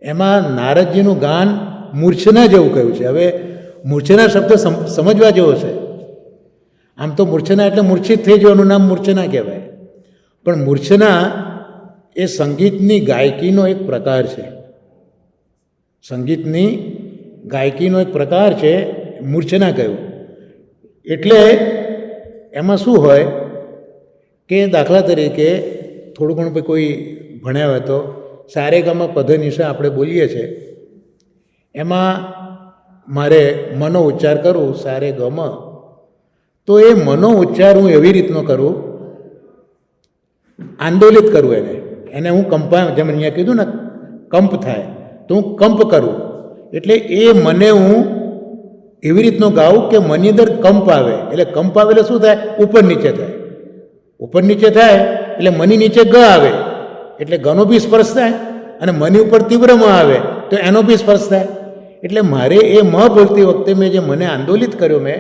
એમાં નારદજીનું ગાન મૂર્છના જેવું કહ્યું છે. હવે મૂર્છના શબ્દ સમજવા જેવો છે. આમ તો મૂર્છના એટલે મૂર્છિત થઈ જવાનું નામ મૂર્છના કહેવાય, પણ મૂર્છના એ સંગીતની ગાયકીનો એક પ્રકાર છે. સંગીતની ગાયકીનો એક પ્રકાર છે, મૂર્છના કહ્યું. એટલે એમાં શું હોય કે દાખલા તરીકે થોડું ઘણું કોઈ ભણ્યા હોય તો સારેગામા પધનિશા આપણે બોલીએ છીએ, એમાં મારે મનો ઉચ્ચાર કરું સારે ગમ, તો એ મનો ઉચ્ચાર હું એવી રીતનો કરું, આંદોલિત કરું એને હું કંપા, જેમ અહીંયા કીધું ને કંપ થાય તો હું કંપ કરું. એટલે એ મને હું એવી રીતનો ગાઉં કે મનની અંદર કંપ આવે. એટલે કંપ આવે એટલે શું થાય? ઉપર નીચે થાય. ઉપર નીચે થાય એટલે મની નીચે ગ આવે એટલે ગનો બી સ્પર્શ થાય, અને મની ઉપર તીવ્રમાં આવે તો એનો બી સ્પર્શ થાય. એટલે મારે એ મ બોલતી વખતે મેં જે મને આંદોલિત કર્યો મેં,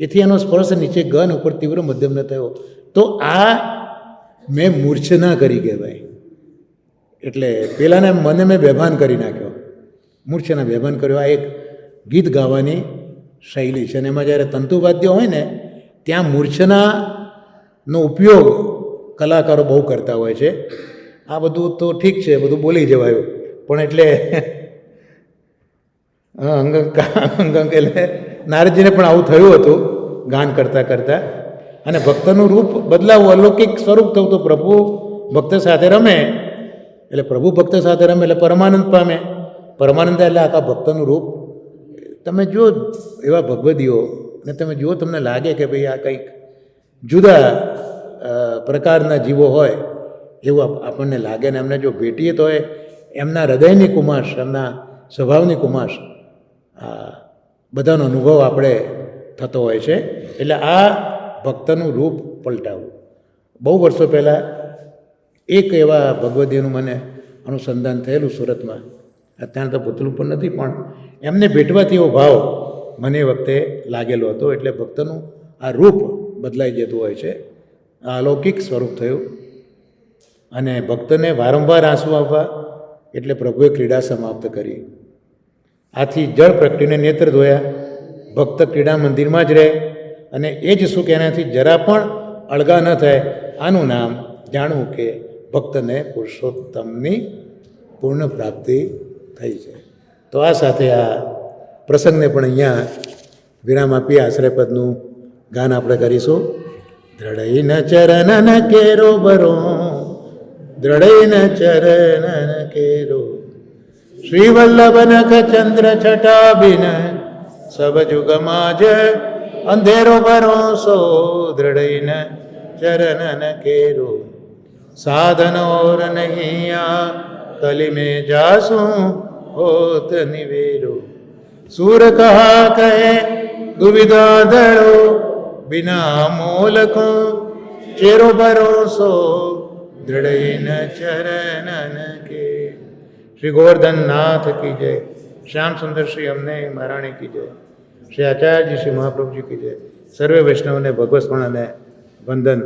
એથી એનો સ્પર્શ નીચે ગન ઉપર તીવ્ર મધ્યમ ન થયો, તો આ મેં મૂર્છના કરી કહેવાય. એટલે પેલાને મને મેં બેભાન કરી નાખ્યો, મૂર્છના બેભાન કર્યો. આ એક ગીત ગાવાની શૈલી છે. અને એમાં જ્યારે તંતુવાદ્ય હોય ને ત્યાં મૂર્છનાનો ઉપયોગ કલાકારો બહુ કરતા હોય છે. આ બધું તો ઠીક છે, બધું બોલી જવાયું, પણ એટલે અંગંક એટલે નારદજીને પણ આવું થયું હતું ગાન કરતાં કરતાં. અને ભક્તનું રૂપ બદલાવું, અલૌકિક સ્વરૂપ થયું તો પ્રભુ ભક્ત સાથે રમે એટલે પ્રભુ ભક્ત સાથે રમે એટલે પરમાનંદ પામે. પરમાનંદ એટલે આખા ભક્તનું રૂપ તમે જુઓ એવા ભગવદીઓ ને તમે જુઓ, તમને લાગે કે ભાઈ આ કંઈક જુદા પ્રકારના જીવો હોય એવું આપણને લાગે. ને એમને જો ભેટીએ તો એમના હૃદયની કુમાશ, એમના સ્વભાવની કુમાશ, બધાનો અનુભવ આપણે થતો હોય છે. એટલે આ ભક્તનું રૂપ પલટાવવું. બહુ વર્ષો પહેલાં એક એવા ભગવદીનું મને અનુસંધાન થયેલું સુરતમાં, અત્યારે તો ભૂતલું પણ નથી, પણ એમને ભેટવાથી એવો ભાવ મને એ વખતે લાગેલો હતો. એટલે ભક્તનું આ રૂપ બદલાઈ જતું હોય છે. આ અલૌકિક સ્વરૂપ થયું. અને ભક્તને વારંવાર આંસુ આવવા એટલે પ્રભુએ ક્રીડા સમાપ્ત કરી. આથી જળ પ્રગટીને નેત્ર ધોયા. ભક્ત ક્રીડા મંદિરમાં જ રહે અને એ જ સુખ એનાથી જરા પણ અળગા ન થાય. આનું નામ જાણવું કે ભક્તને પુરુષોત્તમની પૂર્ણ પ્રાપ્તિ થઈ છે. તો આ સાથે આ પ્રસંગને પણ અહીંયા વિરામ આપી આશ્રયપદનું ગાન આપણે કરીશું. દ્રઢૈન ચરણન કેરો બરો, દ્રઢૈન ચરણન કેરો, શ્રી વલ્લભ નખ ચંદ્ર છટાબિન, સબ જુગ માજ અંધેરો ભરોસો, દ્રઢૈન ચરણન કેરો, साधन और नहीं आ कली में जासूं होत निवेरो, सूर कहा कहे दुविधा दड़ो, बिना मोल को चेरो भरोसो, दृढ़ चरणन के. श्री गोवर्धन नाथ की जय. श्याम सुंदर श्री अમને મહારાણી की जय. श्री आचार्य जी श्री महाप्रभु जी की जय. સર્વે વૈષ્ણવને ભગવત સ્મરણ અને વંદન.